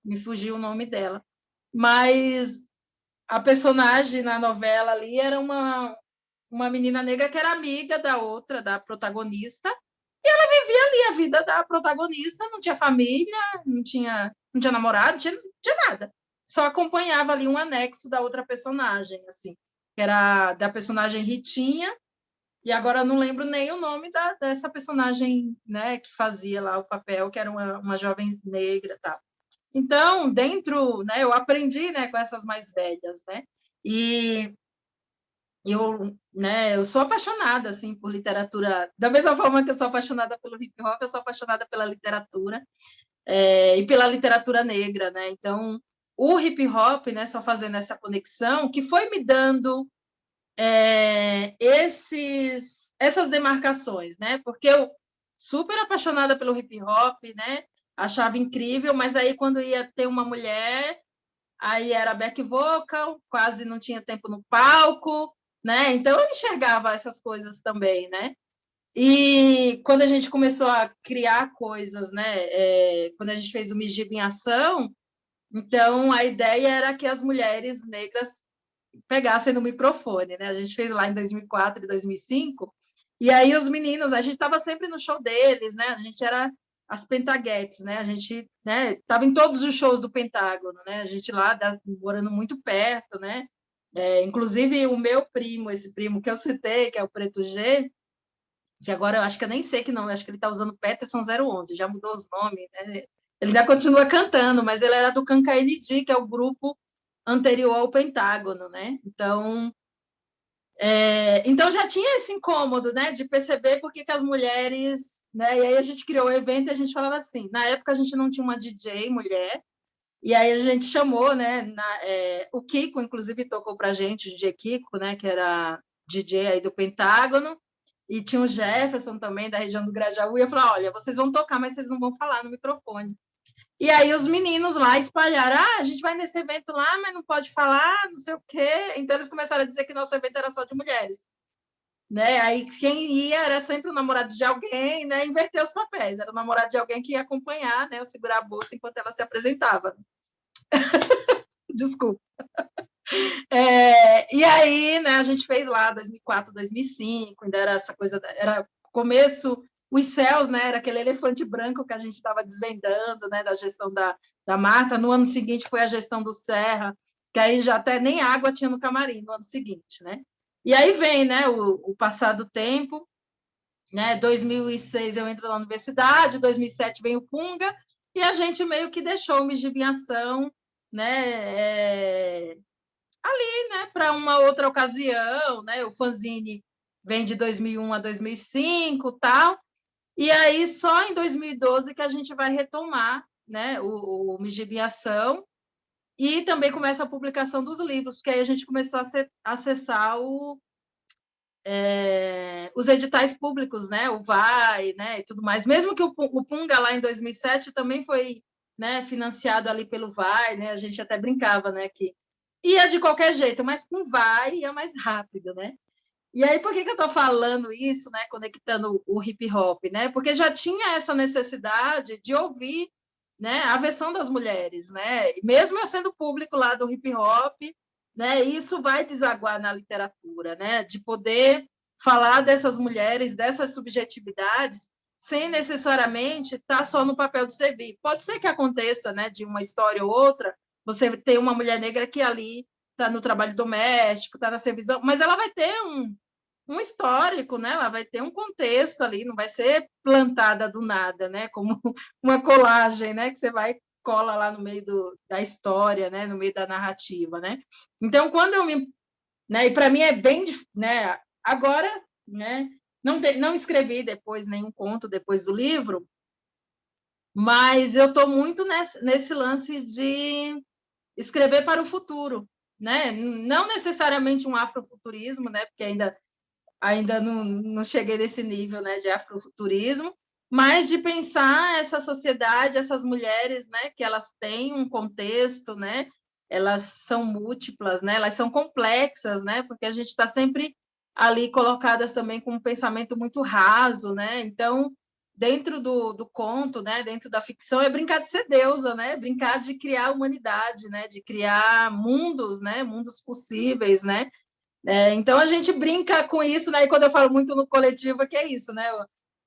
me fugiu o nome dela. Mas a personagem na novela ali era uma menina negra que era amiga da outra, da protagonista, e ela vivia ali a vida da protagonista, não tinha família, não tinha namorado, não tinha nada. Só acompanhava ali um anexo da outra personagem, assim, que era da personagem Ritinha, e agora eu não lembro nem o nome dessa personagem, né, que fazia lá o papel, que era uma jovem negra, tá? Então, dentro, né, eu aprendi, né, com essas mais velhas, né? E eu sou apaixonada assim por literatura, da mesma forma que eu sou apaixonada pelo hip hop, eu sou apaixonada pela literatura e pela literatura negra, né? Então, o hip hop, né, só fazendo essa conexão, que foi me dando essas demarcações, né? Porque eu super apaixonada pelo hip hop, né? Achava incrível, mas aí quando ia ter uma mulher, aí era back vocal, quase não tinha tempo no palco, né? Então eu enxergava essas coisas também, né? E quando a gente começou a criar coisas, né? Quando a gente fez o Mijiba em Ação, então a ideia era que as mulheres negras pegassem no microfone, né? A gente fez lá em 2004 e 2005, e aí os meninos, a gente estava sempre no show deles, né? A gente era as Pentaguetes, né? A gente, né, estava em todos os shows do Pentágono, né? A gente lá morando muito perto, né? Inclusive o meu primo, esse primo que eu citei, que é o Preto G, que agora eu acho que eu nem sei que não, eu acho que ele está usando Peterson 011, já mudou os nomes, né? Ele ainda continua cantando, mas ele era do KND, que é o grupo anterior ao Pentágono, né? Então já tinha esse incômodo, né, de perceber por que as mulheres, né? E aí a gente criou o evento e a gente falava assim. Na época a gente não tinha uma DJ mulher, e aí a gente chamou, né? O Kiko, inclusive, tocou para a gente, o DJ Kiko, né? Que era DJ aí do Pentágono, e tinha o Jefferson também da região do Grajaú. E eu falei: olha, vocês vão tocar, mas vocês não vão falar no microfone. E aí os meninos lá espalharam, a gente vai nesse evento lá, mas não pode falar, não sei o quê. Então eles começaram a dizer que nosso evento era só de mulheres, né? Aí quem ia era sempre o namorado de alguém, né? Inverter os papéis, era o namorado de alguém que ia acompanhar, né? Eu segurar a bolsa enquanto ela se apresentava. Desculpa. E aí, né, a gente fez lá 2004, 2005, ainda era essa coisa, era começo, os céus, né, era aquele elefante branco que a gente estava desvendando, né, da gestão da Marta. No ano seguinte foi a gestão do Serra, que aí já até nem água tinha no camarim no ano seguinte, né? E aí vem, né, o passar do tempo, né? 2006 eu entro na universidade, 2007 vem o Punga, e a gente meio que deixou o Mijiba em Ação, né, né, para uma outra ocasião, né? O fanzine vem de 2001 a 2005, tal. E aí só em 2012 que a gente vai retomar, né, o Mijiba em Ação, e também começa a publicação dos livros, porque aí a gente começou a acessar os editais públicos, né, o VAI, né, e tudo mais. Mesmo que o Punga lá em 2007 também foi, né, financiado ali pelo VAI, né, a gente até brincava, né, que ia de qualquer jeito, mas com vai ia mais rápido, né? E aí, por que eu estou falando isso, né? Conectando o hip hop, né? Porque já tinha essa necessidade de ouvir, né, a versão das mulheres, né? E mesmo eu sendo público lá do hip hop, né? Isso vai desaguar na literatura, né? De poder falar dessas mulheres, dessas subjetividades, sem necessariamente estar só no papel de servir. Pode ser que aconteça, né? De uma história ou outra, você ter uma mulher negra que ali está no trabalho doméstico, está na serviço, mas ela vai ter um histórico, né? Ela vai ter um contexto ali, não vai ser plantada do nada, né? Como uma colagem, né? Que você vai cola lá no meio da história, né? No meio da narrativa, né? Então, quando eu me, né? E para mim é bem, né? Agora, né? Não escrevi depois nenhum conto depois do livro, mas eu estou muito nesse lance de escrever para o futuro, né? Não necessariamente um afrofuturismo, né? Porque ainda não cheguei nesse nível, né, de afrofuturismo, mas de pensar essa sociedade, essas mulheres, né, que elas têm um contexto, né, elas são múltiplas, né, elas são complexas, né, porque a gente está sempre ali colocadas também com um pensamento muito raso, né, então dentro do conto, né, dentro da ficção é brincar de ser deusa, né, brincar de criar humanidade, né, de criar mundos, né, mundos possíveis, né. Então a gente brinca com isso, né? E quando eu falo muito no coletivo, é que é isso, né?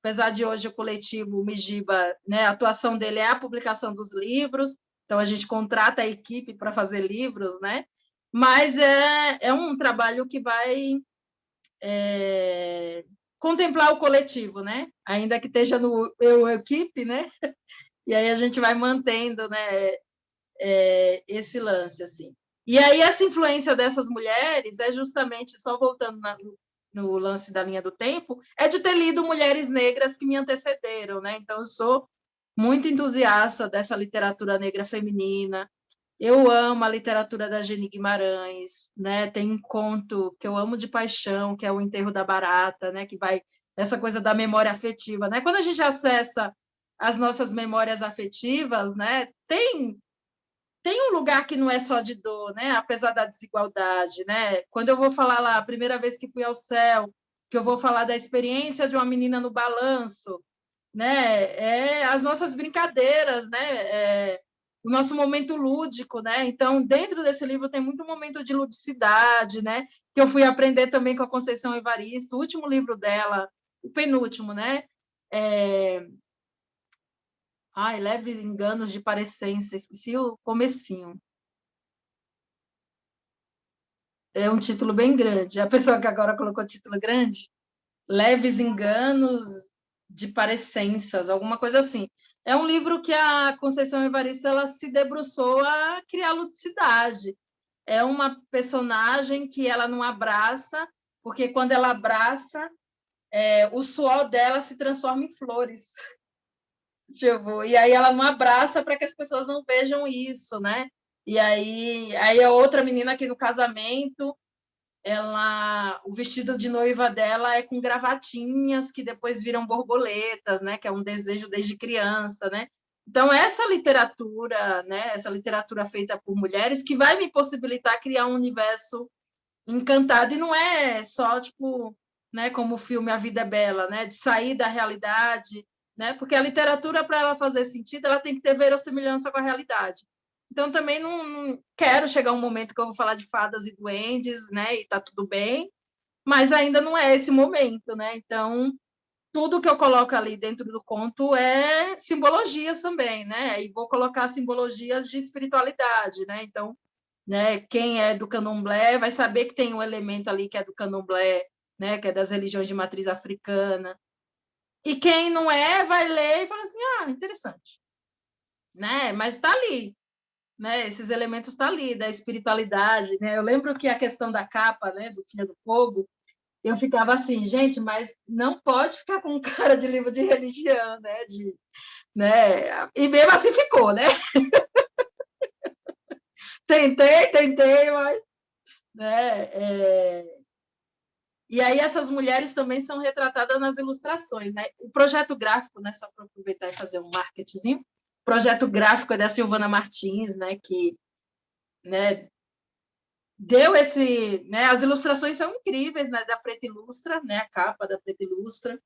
Apesar de hoje o coletivo Mijiba, né? A atuação dele é a publicação dos livros, então a gente contrata a equipe para fazer livros, né? Mas é um trabalho que vai contemplar o coletivo, né? Ainda que esteja no eu equipe, né? E aí a gente vai mantendo, né? Esse lance assim. E aí essa influência dessas mulheres é justamente, só voltando no lance da linha do tempo, é de ter lido mulheres negras que me antecederam, né? Então eu sou muito entusiasta dessa literatura negra feminina, Eu amo a literatura da Geni Guimarães, né? Tem um conto que eu amo de paixão, que é O Enterro da Barata, né? Que vai essa coisa da memória afetiva, né? Quando a gente acessa as nossas memórias afetivas, né? Tem um lugar que não é só de dor, né? Apesar da desigualdade, né? Quando eu vou falar lá, a primeira vez que fui ao céu, que eu vou falar da experiência de uma menina no balanço, né? As nossas brincadeiras, né? O nosso momento lúdico, né? Então, dentro desse livro tem muito momento de ludicidade, né? Que eu fui aprender também com a Conceição Evaristo, o último livro dela, o penúltimo, né? Leves enganos de parecência, esqueci o comecinho. É um título bem grande. A pessoa que agora colocou título grande, Leves enganos de parecências, alguma coisa assim. É um livro que a Conceição Evaristo ela se debruçou a criar ludicidade. É uma personagem que ela não abraça, porque quando ela abraça, o suor dela se transforma em flores. Tipo, e aí ela não abraça para que as pessoas não vejam isso, né? E aí a outra menina aqui no casamento, o vestido de noiva dela é com gravatinhas que depois viram borboletas, né? Que é um desejo desde criança, né? Então essa literatura, né? Essa literatura feita por mulheres que vai me possibilitar criar um universo encantado e não é só tipo, né? Como o filme A Vida é Bela, né? De sair da realidade, né? Porque a literatura para ela fazer sentido, ela tem que ter verossimilhança com a realidade. Então, também não quero chegar um momento que eu vou falar de fadas e duendes, né? E tá tudo bem, mas ainda não é esse momento, né? Então, tudo que eu coloco ali dentro do conto é simbologias também, né? E vou colocar simbologias de espiritualidade, né? Então, né, quem é do candomblé vai saber que tem um elemento ali que é do candomblé, né? Que é das religiões de matriz africana. E quem não é, vai ler e fala assim, interessante, né? Mas está ali, né? Esses elementos estão ali, da espiritualidade, né? Eu lembro que a questão da capa, né, do Filha do Fogo, eu ficava assim, gente, mas não pode ficar com cara de livro de religião, né? Né? E mesmo assim ficou, né? Tentei, mas... Né? E aí essas mulheres também são retratadas nas ilustrações, né? O projeto gráfico, né? Só para aproveitar e fazer um marketingzinho, o projeto gráfico é da Silvana Martins, né? Que, né, deu esse, né? As ilustrações são incríveis, né? Da Preta Ilustra, né? A capa da Preta Ilustra,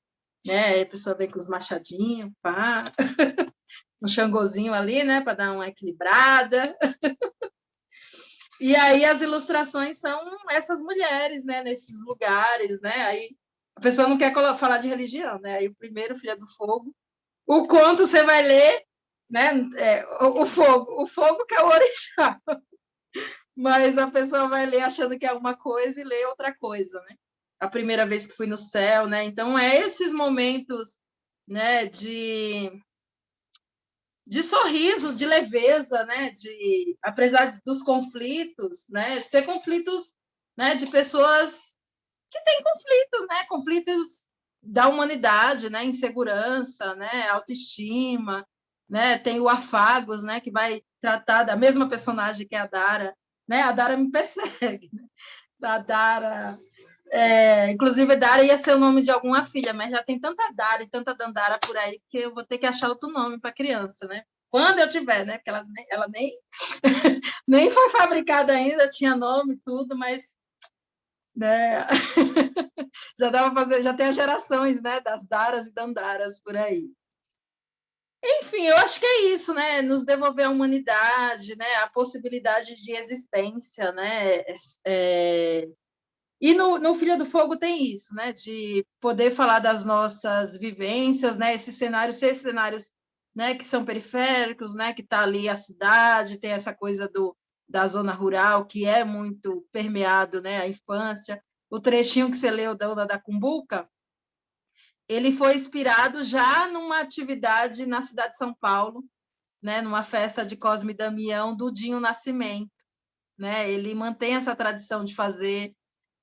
né? A pessoa vem com os machadinhos, pá, um xangozinho ali, né? Para dar uma equilibrada. E aí as ilustrações são essas mulheres, né? Nesses lugares, né? Aí a pessoa não quer falar de religião, né? Aí o primeiro, Filha do Fogo, o conto você vai ler, né? O fogo que é o orixá. Mas a pessoa vai ler achando que é uma coisa e lê outra coisa, né? A primeira vez que fui no céu, né? Então, esses momentos, né, de sorriso, de leveza, né? Apesar dos conflitos, né? Ser conflitos, né, de pessoas que têm conflitos, né? Conflitos da humanidade, né? Insegurança, né? Autoestima, né? Tem o Afagos, né? Que vai tratar da mesma personagem que é a Dara, né? A Dara me persegue, né? A Dara, inclusive Dara ia ser o nome de alguma filha, mas já tem tanta Dara e tanta Dandara por aí que eu vou ter que achar outro nome para criança, né? Quando eu tiver, né? Porque ela nem nem foi fabricada ainda, tinha nome e tudo, mas, né? Já dava para fazer, já tem as gerações, né? Das Daras e Dandaras por aí. Enfim, eu acho que é isso, né? Nos devolver a humanidade, né? A possibilidade de existência, né? E no Filha do Fogo tem isso, né? De poder falar das nossas vivências, né? Esses cenários, né? Que são periféricos, né? Que está ali a cidade, tem essa coisa da zona rural que é muito permeado, né? A infância. O trechinho que você leu da Cumbuca, ele foi inspirado já numa atividade na cidade de São Paulo, né? Numa festa de Cosme e Damião do Dinho Nascimento, né? Ele mantém essa tradição de fazer,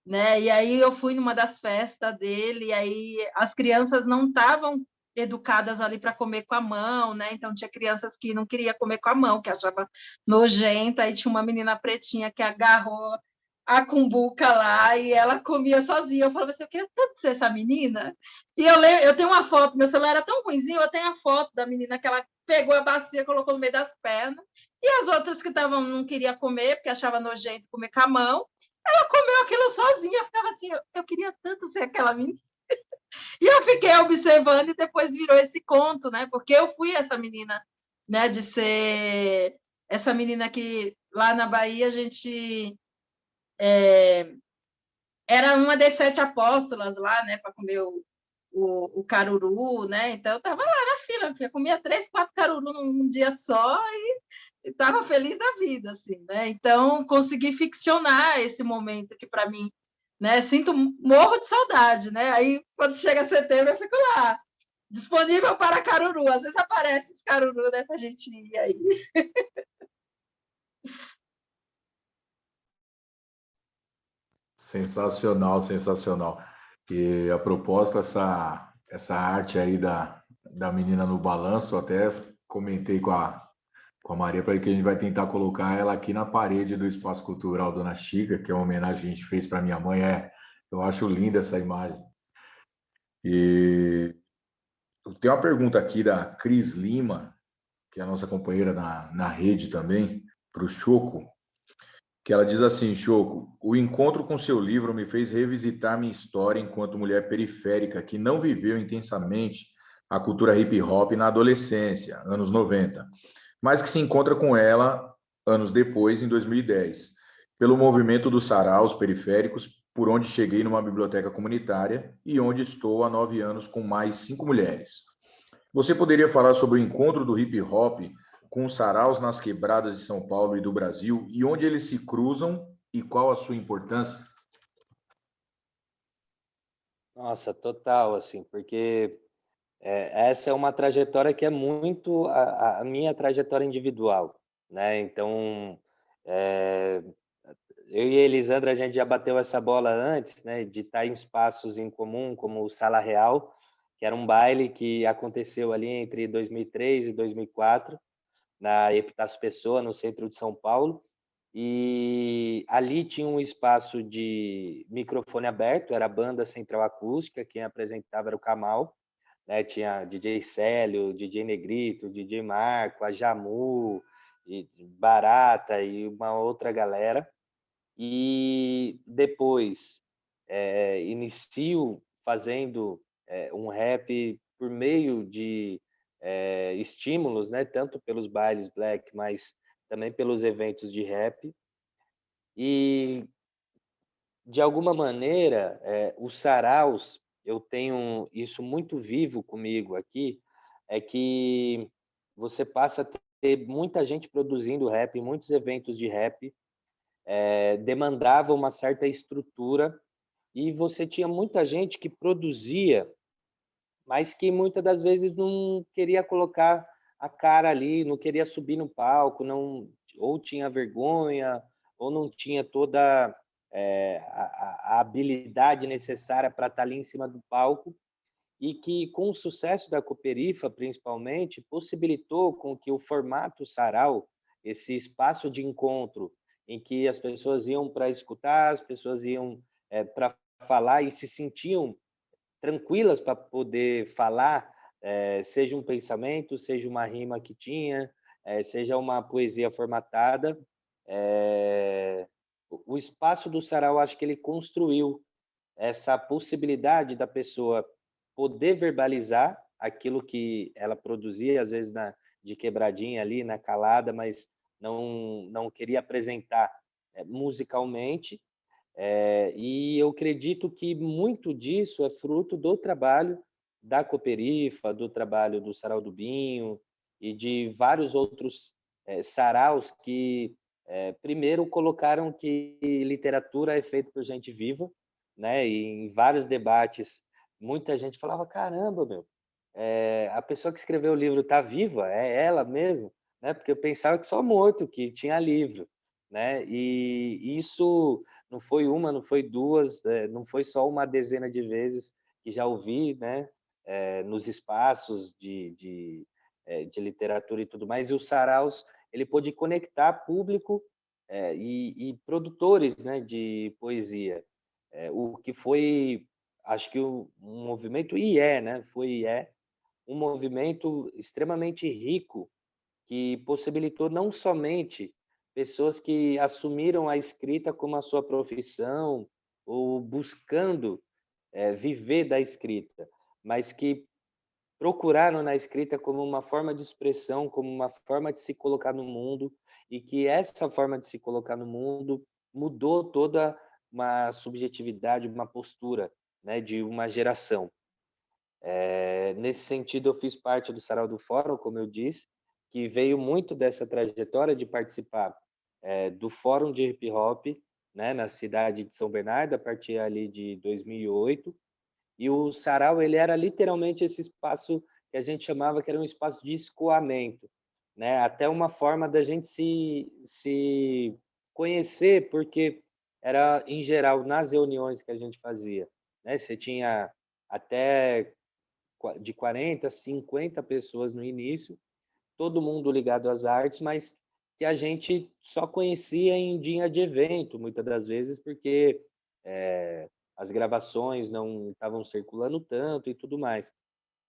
né? E aí eu fui numa das festas dele, e aí as crianças não estavam educadas ali para comer com a mão, né? Então tinha crianças que não queria comer com a mão, que achava nojenta, aí tinha uma menina pretinha que agarrou a cumbuca lá e ela comia sozinha. Eu falava assim, eu queria tanto ser essa menina. E eu tenho uma foto, meu celular era tão ruimzinho, eu tenho a foto da menina que ela pegou a bacia, colocou no meio das pernas, e as outras que estavam não queria comer, porque achava nojento comer com a mão, ela comeu aquilo sozinha. Eu ficava assim, eu queria tanto ser aquela menina. E eu fiquei observando e depois virou esse conto, né? Porque eu fui essa menina, né? De ser essa menina que lá na Bahia a gente era uma das 7 apóstolas lá, né? Para comer o caruru, né? Então eu estava lá na fila, eu comia 3, 4 caruru num dia só e estava feliz da vida, assim, né? Então consegui ficcionar esse momento que para mim, né? Sinto morro de saudade, né? Aí quando chega setembro eu fico lá disponível para caruru. Às vezes aparece os caruru, né, para a gente ir aí. Sensacional, sensacional. E a propósito, essa arte aí da menina no balanço, até comentei com a Maria para que a gente vai tentar colocar ela aqui na parede do Espaço Cultural Dona Chica, que é uma homenagem que a gente fez para minha mãe. Eu acho linda essa imagem. E eu tenho uma pergunta aqui da Cris Lima, que é a nossa companheira na rede também, para o Choco, que ela diz assim, Choco, o encontro com seu livro me fez revisitar minha história enquanto mulher periférica que não viveu intensamente a cultura hip hop na adolescência, anos 90, mas que se encontra com ela anos depois, em 2010, pelo movimento dos saraus periféricos, por onde cheguei numa biblioteca comunitária e onde estou há 9 anos com mais 5 mulheres. Você poderia falar sobre o encontro do hip hop com os saraus nas quebradas de São Paulo e do Brasil e onde eles se cruzam e qual a sua importância? Nossa, total, assim, porque essa é uma trajetória que é muito a minha trajetória individual, né? Então, é, eu e a Elisandra, a gente já bateu essa bola antes, né? De estar em espaços em comum, como o Sala Real, que era um baile que aconteceu ali entre 2003 e 2004, na Epitácio Pessoa, no centro de São Paulo. E ali tinha um espaço de microfone aberto, era a banda central acústica, quem apresentava era o Kamal, né? Tinha DJ Célio, DJ Negrito, DJ Marco, a Jamu, e Barata e uma outra galera. E depois inicio fazendo um rap por meio de estímulos, né? Tanto pelos bailes black, mas também pelos eventos de rap. E de alguma maneira, os saraus, eu tenho isso muito vivo comigo aqui, é que você passa a ter muita gente produzindo rap, muitos eventos de rap, demandava uma certa estrutura e você tinha muita gente que produzia, mas que muitas das vezes não queria colocar a cara ali, não queria subir no palco, não, ou tinha vergonha, ou não tinha toda a habilidade necessária para estar ali em cima do palco, e que com o sucesso da Cooperifa, principalmente, possibilitou com que o formato sarau, esse espaço de encontro em que as pessoas iam para escutar, as pessoas iam para falar e se sentiam tranquilas para poder falar, seja um pensamento, seja uma rima que tinha, seja uma poesia formatada. O espaço do sarau, acho que ele construiu essa possibilidade da pessoa poder verbalizar aquilo que ela produzia, às vezes de quebradinha ali, na calada, mas não queria apresentar musicalmente. E eu acredito que muito disso é fruto do trabalho da Cooperifa, do trabalho do Sarau do Binho e de vários outros saraus que primeiro colocaram que literatura é feita por gente viva, né? E em vários debates, muita gente falava: caramba, meu, a pessoa que escreveu o livro está viva? É ela mesmo? Né? Porque eu pensava que só morto que tinha livro, né? E isso não foi uma, não foi duas, não foi só uma dezena de vezes que já ouvi, né? nos espaços de literatura e tudo mais, e os saraus, ele pôde conectar público e produtores, né, de poesia, o que foi, acho que um movimento, né, um movimento extremamente rico, que possibilitou não somente pessoas que assumiram a escrita como a sua profissão ou buscando viver da escrita, mas que procuraram na escrita como uma forma de expressão, como uma forma de se colocar no mundo, e que essa forma de se colocar no mundo mudou toda uma subjetividade, uma postura, né, de uma geração. Nesse sentido, eu fiz parte do Sarau do Fórum, como eu disse, que veio muito dessa trajetória de participar do Fórum de Hip Hop, né, na cidade de São Bernardo, a partir ali de 2008. E o sarau, ele era literalmente esse espaço que a gente chamava que era um espaço de escoamento, né? Até uma forma da gente se conhecer, porque era, em geral, nas reuniões que a gente fazia, né? Você tinha até de 40, 50 pessoas no início, todo mundo ligado às artes, mas que a gente só conhecia em dia de evento, muitas das vezes, porque as gravações não estavam circulando tanto e tudo mais.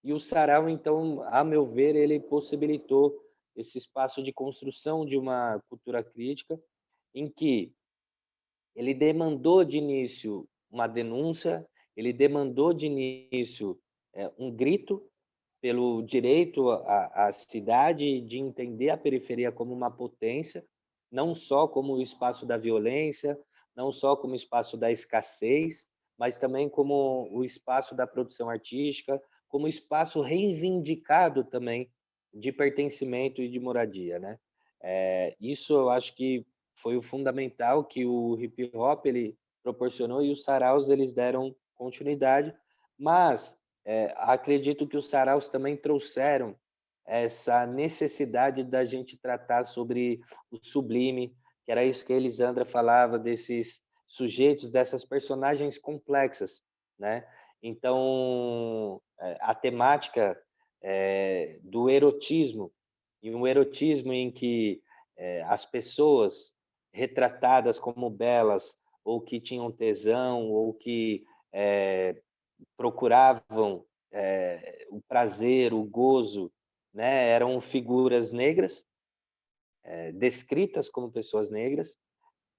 E o sarau, então, a meu ver, ele possibilitou esse espaço de construção de uma cultura crítica, em que ele demandou de início uma denúncia, ele demandou de início um grito pelo direito à cidade de entender a periferia como uma potência, não só como o espaço da violência, não só como o espaço da escassez, mas também como o espaço da produção artística, como espaço reivindicado também de pertencimento e de moradia, né? Isso eu acho que foi o fundamental que o hip hop ele proporcionou, e os saraus eles deram continuidade, mas acredito que os saraus também trouxeram essa necessidade da gente tratar sobre o sublime, que era isso que a Elisandra falava, desses sujeitos, dessas personagens complexas, né? Então, a temática do erotismo, e um erotismo em que as pessoas retratadas como belas, ou que tinham tesão, ou que procuravam o prazer, o gozo, né? Eram figuras negras, descritas como pessoas negras.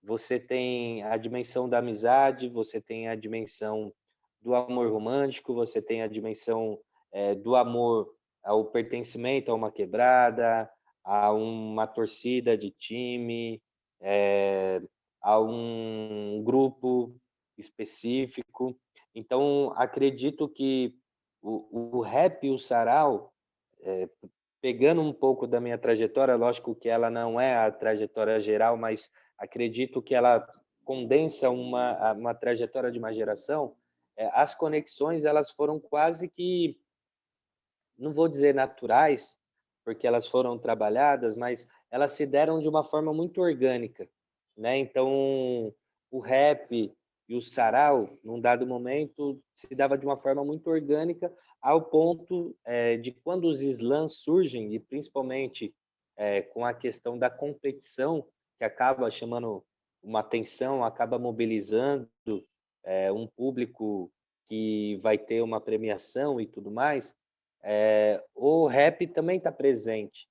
Você tem a dimensão da amizade, você tem a dimensão do amor romântico, você tem a dimensão do amor ao pertencimento a uma quebrada, a uma torcida de time, a um grupo específico. Então, acredito que o rap e o sarau, pegando um pouco da minha trajetória, lógico que ela não é a trajetória geral, mas acredito que ela condensa uma trajetória de uma geração. As conexões elas foram quase que, não vou dizer naturais, porque elas foram trabalhadas, mas elas se deram de uma forma muito orgânica, né? Então, o rap e o sarau, num dado momento, se dava de uma forma muito orgânica, ao ponto de quando os slams surgem, e principalmente com a questão da competição, que acaba chamando uma atenção, acaba mobilizando um público que vai ter uma premiação e tudo mais, o rap também está presente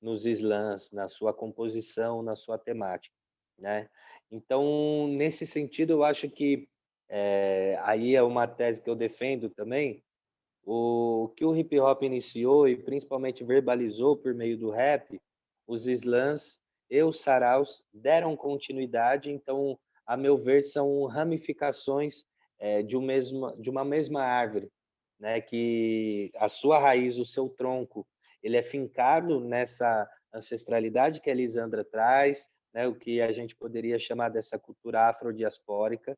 nos slams, na sua composição, na sua temática, né? Então, nesse sentido, eu acho que aí é uma tese que eu defendo também, o que o hip hop iniciou e principalmente verbalizou por meio do rap, os slams e os saraus deram continuidade. Então, a meu ver, são ramificações de uma mesma árvore, né? Que a sua raiz, o seu tronco, ele é fincado nessa ancestralidade que a Elisandra traz, né? O que a gente poderia chamar dessa cultura afrodiaspórica,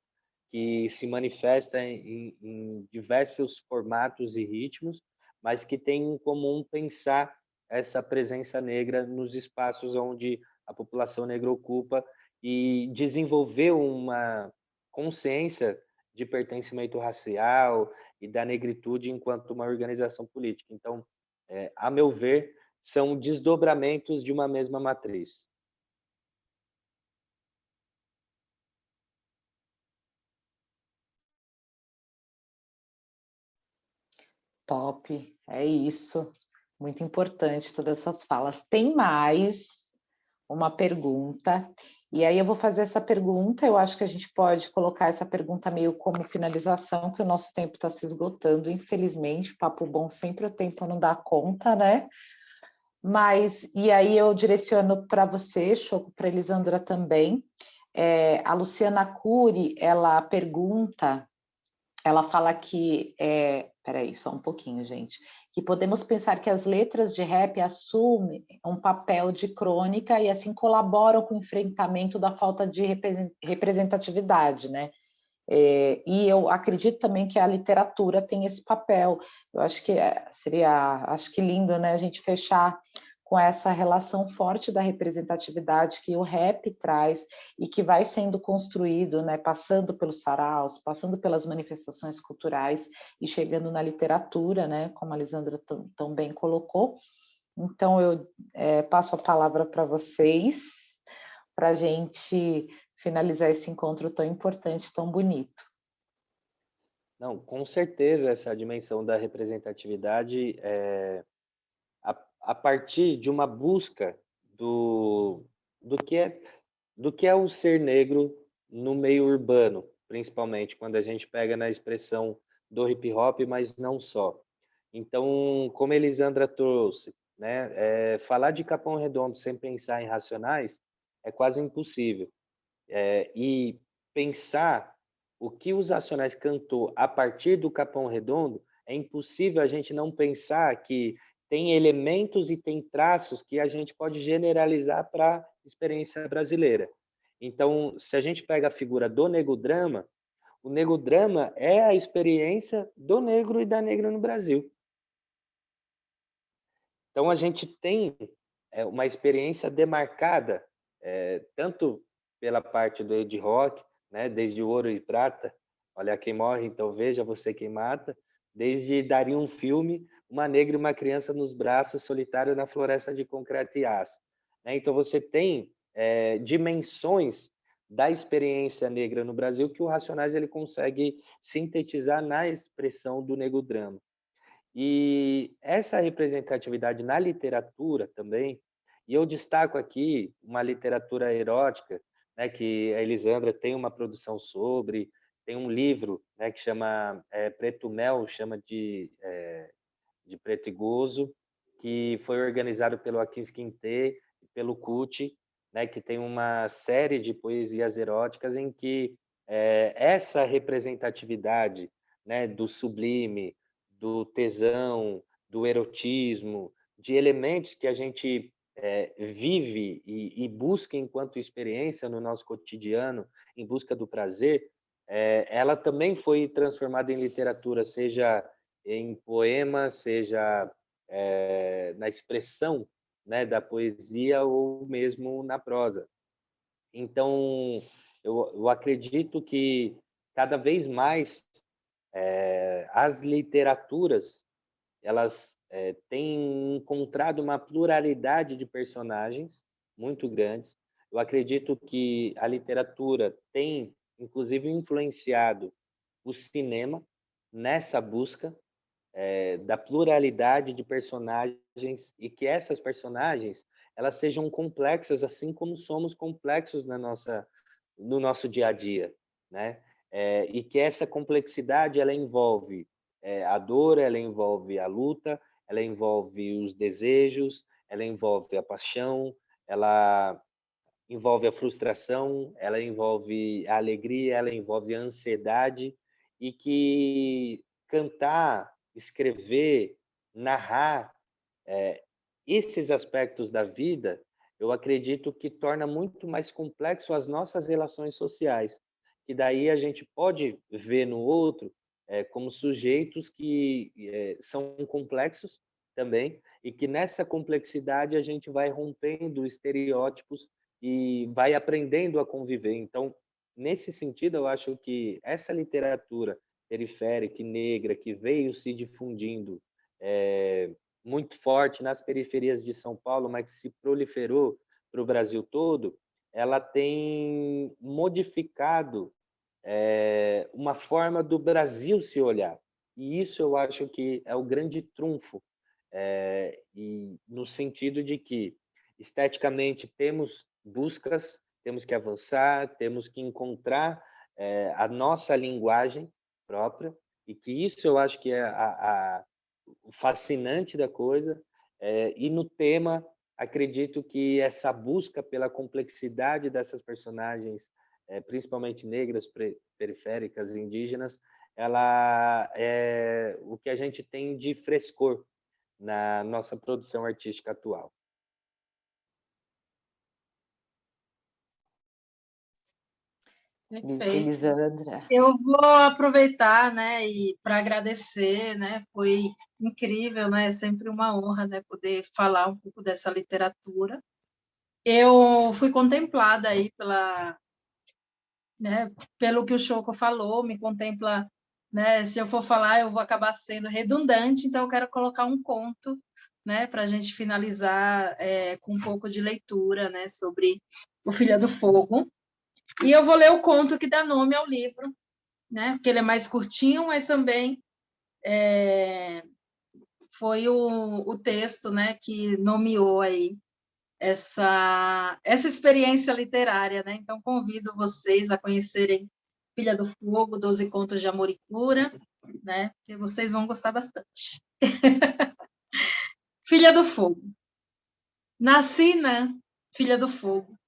que se manifesta em diversos formatos e ritmos, mas que tem em comum pensar essa presença negra nos espaços onde a população negra ocupa, e desenvolver uma consciência de pertencimento racial e da negritude enquanto uma organização política. Então, a meu ver, são desdobramentos de uma mesma matriz. Top, é isso. Muito importante todas essas falas. Tem mais uma pergunta, e aí eu vou fazer essa pergunta, eu acho que a gente pode colocar essa pergunta meio como finalização, que o nosso tempo está se esgotando, infelizmente, papo bom sempre o tempo não dá conta, né? Mas, e aí eu direciono para você, Choco, para a Elisandra também. A Luciana Cury, ela pergunta, ela fala que, peraí, só um pouquinho, gente, que podemos pensar que as letras de rap assumem um papel de crônica e assim colaboram com o enfrentamento da falta de representatividade, né? E eu acredito também que a literatura tem esse papel. Eu acho que acho que lindo, né, a gente fechar com essa relação forte da representatividade que o rap traz e que vai sendo construído, né, passando pelos saraus, passando pelas manifestações culturais e chegando na literatura, né, como a Lisandra tão bem colocou. Então, eu passo a palavra para vocês, para a gente finalizar esse encontro tão importante, tão bonito. Não, com certeza essa dimensão da representatividade a partir de uma busca do que é o ser negro no meio urbano, principalmente quando a gente pega na expressão do hip hop, mas não só. Então, como a Elisandra trouxe, né, falar de Capão Redondo sem pensar em Racionais é quase impossível. E pensar o que os Racionais cantou a partir do Capão Redondo, é impossível a gente não pensar que tem elementos e tem traços que a gente pode generalizar para a experiência brasileira. Então, se a gente pega a figura do negodrama, o negodrama é a experiência do negro e da negra no Brasil. Então, a gente tem uma experiência demarcada, tanto pela parte do Ed Rock, né, desde Ouro e Prata, olha quem morre, então veja você quem mata, desde Daria um Filme, uma negra e uma criança nos braços, solitário na floresta de concreto e aço. Né? Então, você tem dimensões da experiência negra no Brasil que o Racionais ele consegue sintetizar na expressão do negodrama. E essa representatividade na literatura também, e eu destaco aqui uma literatura erótica, né, que a Elisandra tem uma produção sobre, tem um livro, né, que chama Preto Mel, chama de Preto e Gozo, que foi organizado pelo Aquis Quintê e pelo CUT, né, que tem uma série de poesias eróticas em que essa representatividade, né, do sublime, do tesão, do erotismo, de elementos que a gente vive e busca enquanto experiência no nosso cotidiano, em busca do prazer, ela também foi transformada em literatura, seja em poema, seja na expressão, né, da poesia ou mesmo na prosa. Então, eu acredito que cada vez mais as literaturas elas têm encontrado uma pluralidade de personagens muito grandes. Eu acredito que a literatura tem, inclusive, influenciado o cinema nessa busca da pluralidade de personagens e que essas personagens elas sejam complexas, assim como somos complexos no nosso dia a dia, né? E que essa complexidade ela envolve a dor, ela envolve a luta, ela envolve os desejos, ela envolve a paixão, ela envolve a frustração, ela envolve a alegria, ela envolve a ansiedade e que cantar, escrever, narrar esses aspectos da vida, eu acredito que torna muito mais complexo as nossas relações sociais, que daí a gente pode ver no outro como sujeitos que são complexos também, e que nessa complexidade a gente vai rompendo estereótipos e vai aprendendo a conviver. Então, nesse sentido, eu acho que essa literatura periférica e negra que veio se difundindo muito forte nas periferias de São Paulo, mas que se proliferou para o Brasil todo, ela tem modificado uma forma do Brasil se olhar. E isso eu acho que é o grande trunfo, e no sentido de que, esteticamente, temos buscas, temos que avançar, temos que encontrar a nossa linguagem própria, e que isso eu acho que é o fascinante da coisa. E no tema, acredito que essa busca pela complexidade dessas personagens, principalmente negras, periféricas e indígenas, ela é o que a gente tem de frescor na nossa produção artística atual. Perfeito. Elisandra. Eu vou aproveitar, né, e para agradecer, né, foi incrível, né, é sempre uma honra, né, poder falar um pouco dessa literatura. Eu fui contemplada aí pelo que o Choco falou, me contempla, né, se eu for falar, eu vou acabar sendo redundante, então eu quero colocar um conto, né, para a gente finalizar com um pouco de leitura, né, sobre o Filha do Fogo. E eu vou ler o conto que dá nome ao livro, né? Porque ele é mais curtinho, mas também foi o texto, né, que nomeou aí essa experiência literária, né? Então, convido vocês a conhecerem Filha do Fogo, 12 Contos de Amor e Cura, né? Que vocês vão gostar bastante. Filha do Fogo. Nasci, né? Filha do Fogo.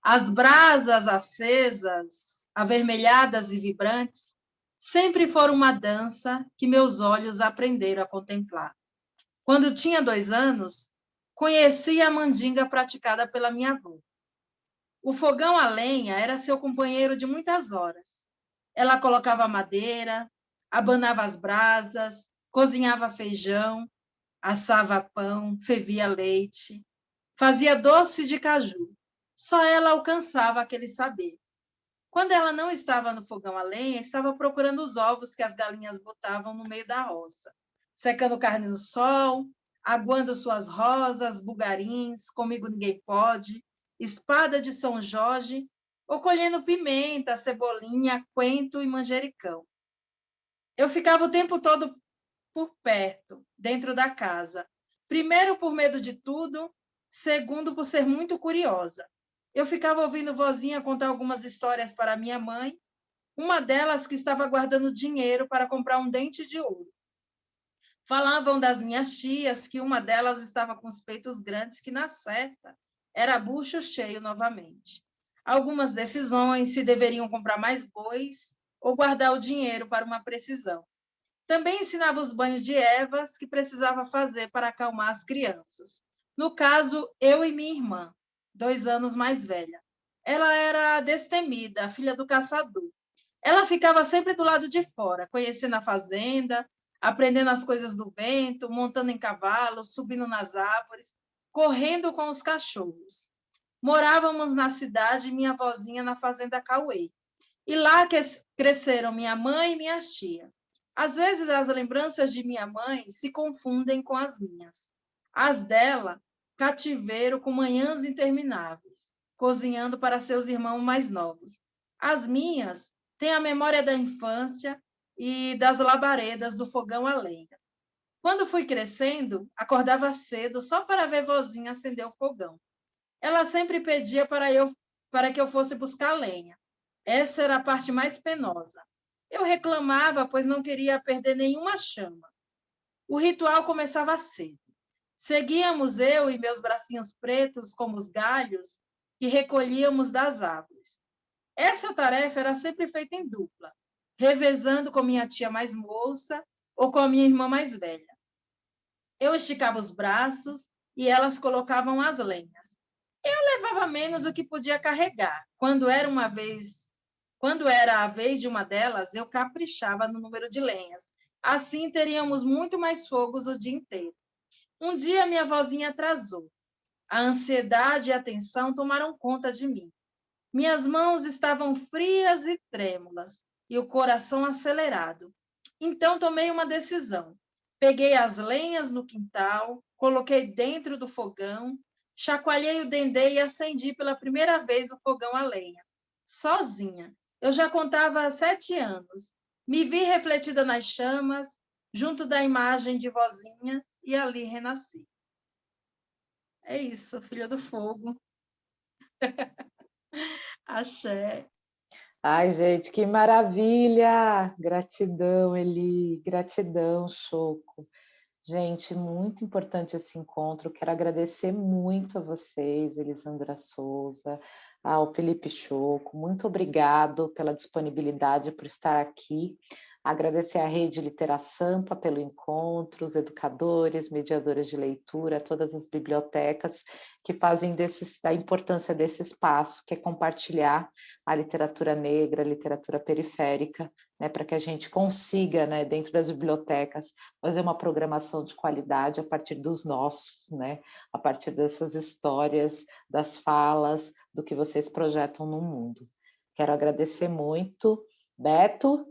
As brasas acesas, avermelhadas e vibrantes, sempre foram uma dança que meus olhos aprenderam a contemplar. Quando tinha 2 anos, conheci a mandinga praticada pela minha avó. O fogão a lenha era seu companheiro de muitas horas. Ela colocava madeira, abanava as brasas, cozinhava feijão, assava pão, fervia leite, fazia doce de caju. Só ela alcançava aquele saber. Quando ela não estava no fogão a lenha, estava procurando os ovos que as galinhas botavam no meio da roça, secando carne no sol, aguando suas rosas, bugarins, Comigo Ninguém Pode, Espada de São Jorge, ou colhendo pimenta, cebolinha, coentro e manjericão. Eu ficava o tempo todo por perto, dentro da casa. Primeiro, por medo de tudo, segundo, por ser muito curiosa. Eu ficava ouvindo vozinha contar algumas histórias para minha mãe, uma delas que estava guardando dinheiro para comprar um dente de ouro. Falavam das minhas tias que uma delas estava com os peitos grandes, que na certa era bucho cheio novamente. Algumas decisões, se deveriam comprar mais bois ou guardar o dinheiro para uma precisão. Também ensinava os banhos de ervas que precisava fazer para acalmar as crianças. No caso, eu e minha irmã, 2 anos mais velha. Ela era destemida, a filha do caçador. Ela ficava sempre do lado de fora, conhecendo a fazenda, aprendendo as coisas do vento, montando em cavalo, subindo nas árvores, correndo com os cachorros. Morávamos na cidade e minha avózinha na fazenda Cauê. E lá cresceram minha mãe e minha tia. Às vezes as lembranças de minha mãe se confundem com as minhas. As dela, cativeiro com manhãs intermináveis, cozinhando para seus irmãos mais novos. As minhas têm a memória da infância e das labaredas do fogão a lenha. Quando fui crescendo, acordava cedo só para ver vozinha acender o fogão. Ela sempre pedia para que eu fosse buscar lenha. Essa era a parte mais penosa. Eu reclamava, pois não queria perder nenhuma chama. O ritual começava cedo. Seguíamos eu e meus bracinhos pretos como os galhos que recolhíamos das árvores. Essa tarefa era sempre feita em dupla, revezando com minha tia mais moça ou com a minha irmã mais velha. Eu esticava os braços e elas colocavam as lenhas. Eu levava menos do que podia carregar. Quando era a vez de uma delas, eu caprichava no número de lenhas. Assim teríamos muito mais fogos o dia inteiro. Um dia minha vozinha atrasou. A ansiedade e a tensão tomaram conta de mim. Minhas mãos estavam frias e trêmulas, e o coração acelerado. Então tomei uma decisão. Peguei as lenhas no quintal, coloquei dentro do fogão, chacoalhei o dendê e acendi pela primeira vez o fogão a lenha, sozinha. Eu já contava há 7 anos. Me vi refletida nas chamas, junto da imagem de vozinha, e ali renasci. É isso, filha do fogo. Axé. Ai, gente, que maravilha! Gratidão, Eli, gratidão, Choco. Gente, muito importante esse encontro. Quero agradecer muito a vocês, Elisandra Souza, ao Felipe Choco. Muito obrigado pela disponibilidade por estar aqui. Agradecer à Rede Literasampa pelo encontro, os educadores, mediadores de leitura, todas as bibliotecas que fazem da importância desse espaço, que é compartilhar a literatura negra, a literatura periférica, né, para que a gente consiga, né, dentro das bibliotecas, fazer uma programação de qualidade a partir dos nossos, né, a partir dessas histórias, das falas, do que vocês projetam no mundo. Quero agradecer muito. Beto?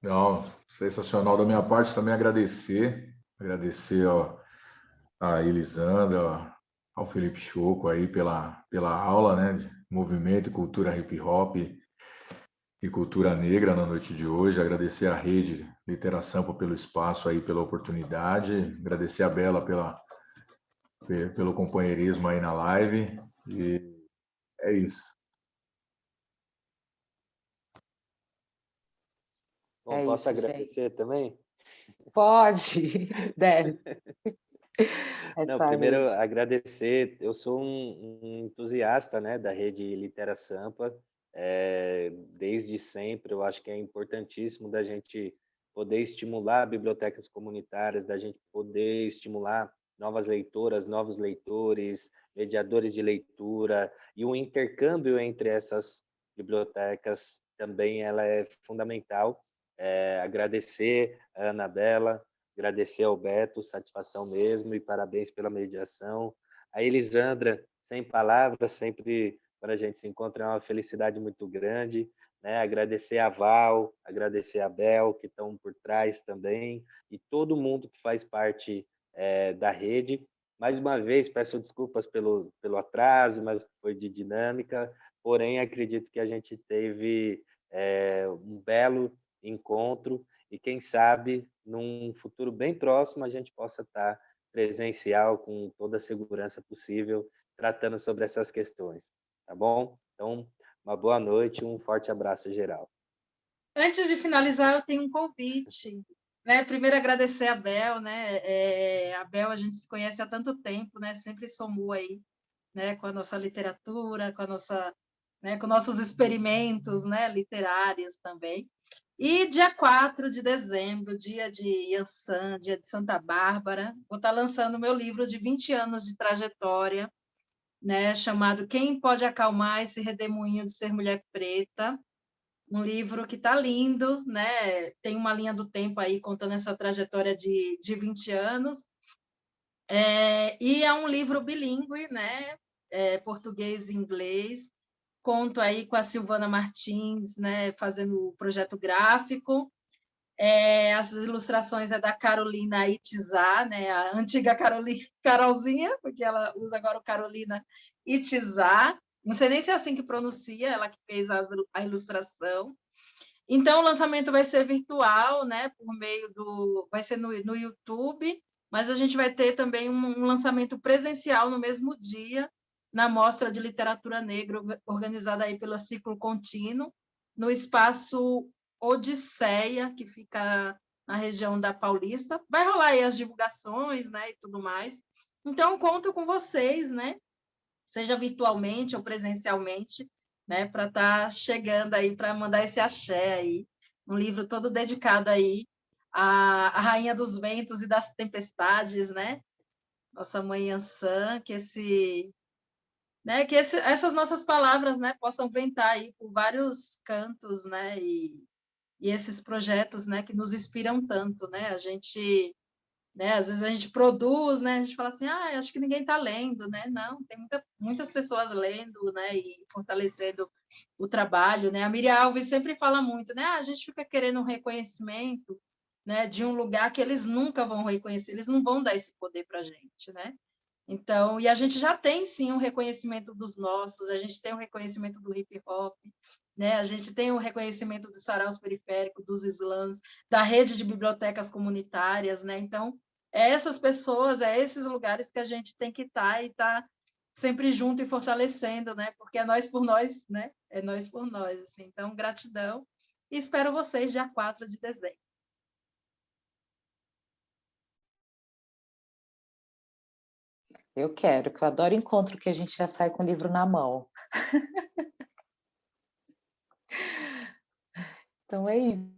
Não, sensacional da minha parte, também agradecer a Elisandra, ao Felipe Choco aí pela aula, né, de movimento e cultura hip hop e cultura negra na noite de hoje, agradecer à Rede Literasampa pelo espaço aí, pela oportunidade, agradecer a Bela pelo companheirismo aí na live, e é isso. Bom, É posso isso, agradecer também? Pode, deve. Não, Essa primeiro rede. agradecer. Eu sou um entusiasta, né, da rede Litera Sampa. Desde sempre, eu acho que é importantíssimo da gente poder estimular bibliotecas comunitárias, da gente poder estimular novas leitoras, novos leitores, mediadores de leitura, e o intercâmbio entre essas bibliotecas também ela é fundamental. Agradecer a Anabela, agradecer ao Beto, satisfação mesmo, e parabéns pela mediação. A Elisandra, sem palavras, sempre quando a gente se encontra é uma felicidade muito grande, né? Agradecer a Val, agradecer a Bel, que estão por trás também, e todo mundo que faz parte da rede. Mais uma vez, peço desculpas pelo atraso, mas foi de dinâmica, porém, acredito que a gente teve um belo encontro, e quem sabe, num futuro bem próximo, a gente possa estar presencial com toda a segurança possível, tratando sobre essas questões, tá bom? Então, uma boa noite, um forte abraço geral. Antes de finalizar, eu tenho um convite. Né? Primeiro, agradecer a Bel, né? A Bel, a gente se conhece há tanto tempo, né? Sempre somou aí, né? Com a nossa literatura, com a nossa, né? Com nossos experimentos, né? Literários também. E dia 4 de dezembro, dia de Yansan, dia de Santa Bárbara, vou estar lançando meu livro de 20 anos de trajetória, né? Chamado Quem Pode Acalmar Esse Redemoinho de Ser Mulher Preta? Um livro que está lindo, né? Tem uma linha do tempo aí contando essa trajetória de 20 anos. E é um livro bilíngue, né? Português e inglês. Conto aí com a Silvana Martins, né? Fazendo o projeto gráfico. As ilustrações é da Carolina Itizá, né? A antiga Carolzinha, porque ela usa agora o Carolina Itizá. Não sei nem se é assim que pronuncia, ela que fez a ilustração. Então, o lançamento vai ser virtual, né? Por meio do. Vai ser no YouTube, mas a gente vai ter também um lançamento presencial no mesmo dia, na Mostra de Literatura Negra, organizada aí pelo Ciclo Contínuo, no espaço Odisseia, que fica na região da Paulista. Vai rolar aí as divulgações, né? E tudo mais. Então, conto com vocês, né? Seja virtualmente ou presencialmente, né, para estar chegando aí, para mandar esse axé aí, um livro todo dedicado aí à Rainha dos Ventos e das Tempestades, né? Nossa mãe Yansan, essas nossas palavras, né, possam ventar aí por vários cantos, né, e esses projetos, né, que nos inspiram tanto, né? A gente né? Às vezes a gente produz, né? A gente fala assim, ah, acho que ninguém está lendo, né? Não, tem muitas pessoas lendo, né? E fortalecendo o trabalho, né? A Miriam Alves sempre fala muito, né? Ah, a gente fica querendo um reconhecimento, né? De um lugar que eles nunca vão reconhecer, eles não vão dar esse poder para a gente, né? Então, e a gente já tem sim um reconhecimento dos nossos, a gente tem um reconhecimento do hip hop, né? A gente tem o reconhecimento dos saraus periféricos, dos slams, da rede de bibliotecas comunitárias, né? Então, é essas pessoas, é esses lugares que a gente tem que estar e estar sempre junto e fortalecendo, né? Porque é nós por nós, né? É nós por nós, assim. Então, gratidão e espero vocês dia 4 de dezembro. Eu quero, que eu adoro encontro que a gente já sai com o livro na mão. Então é isso.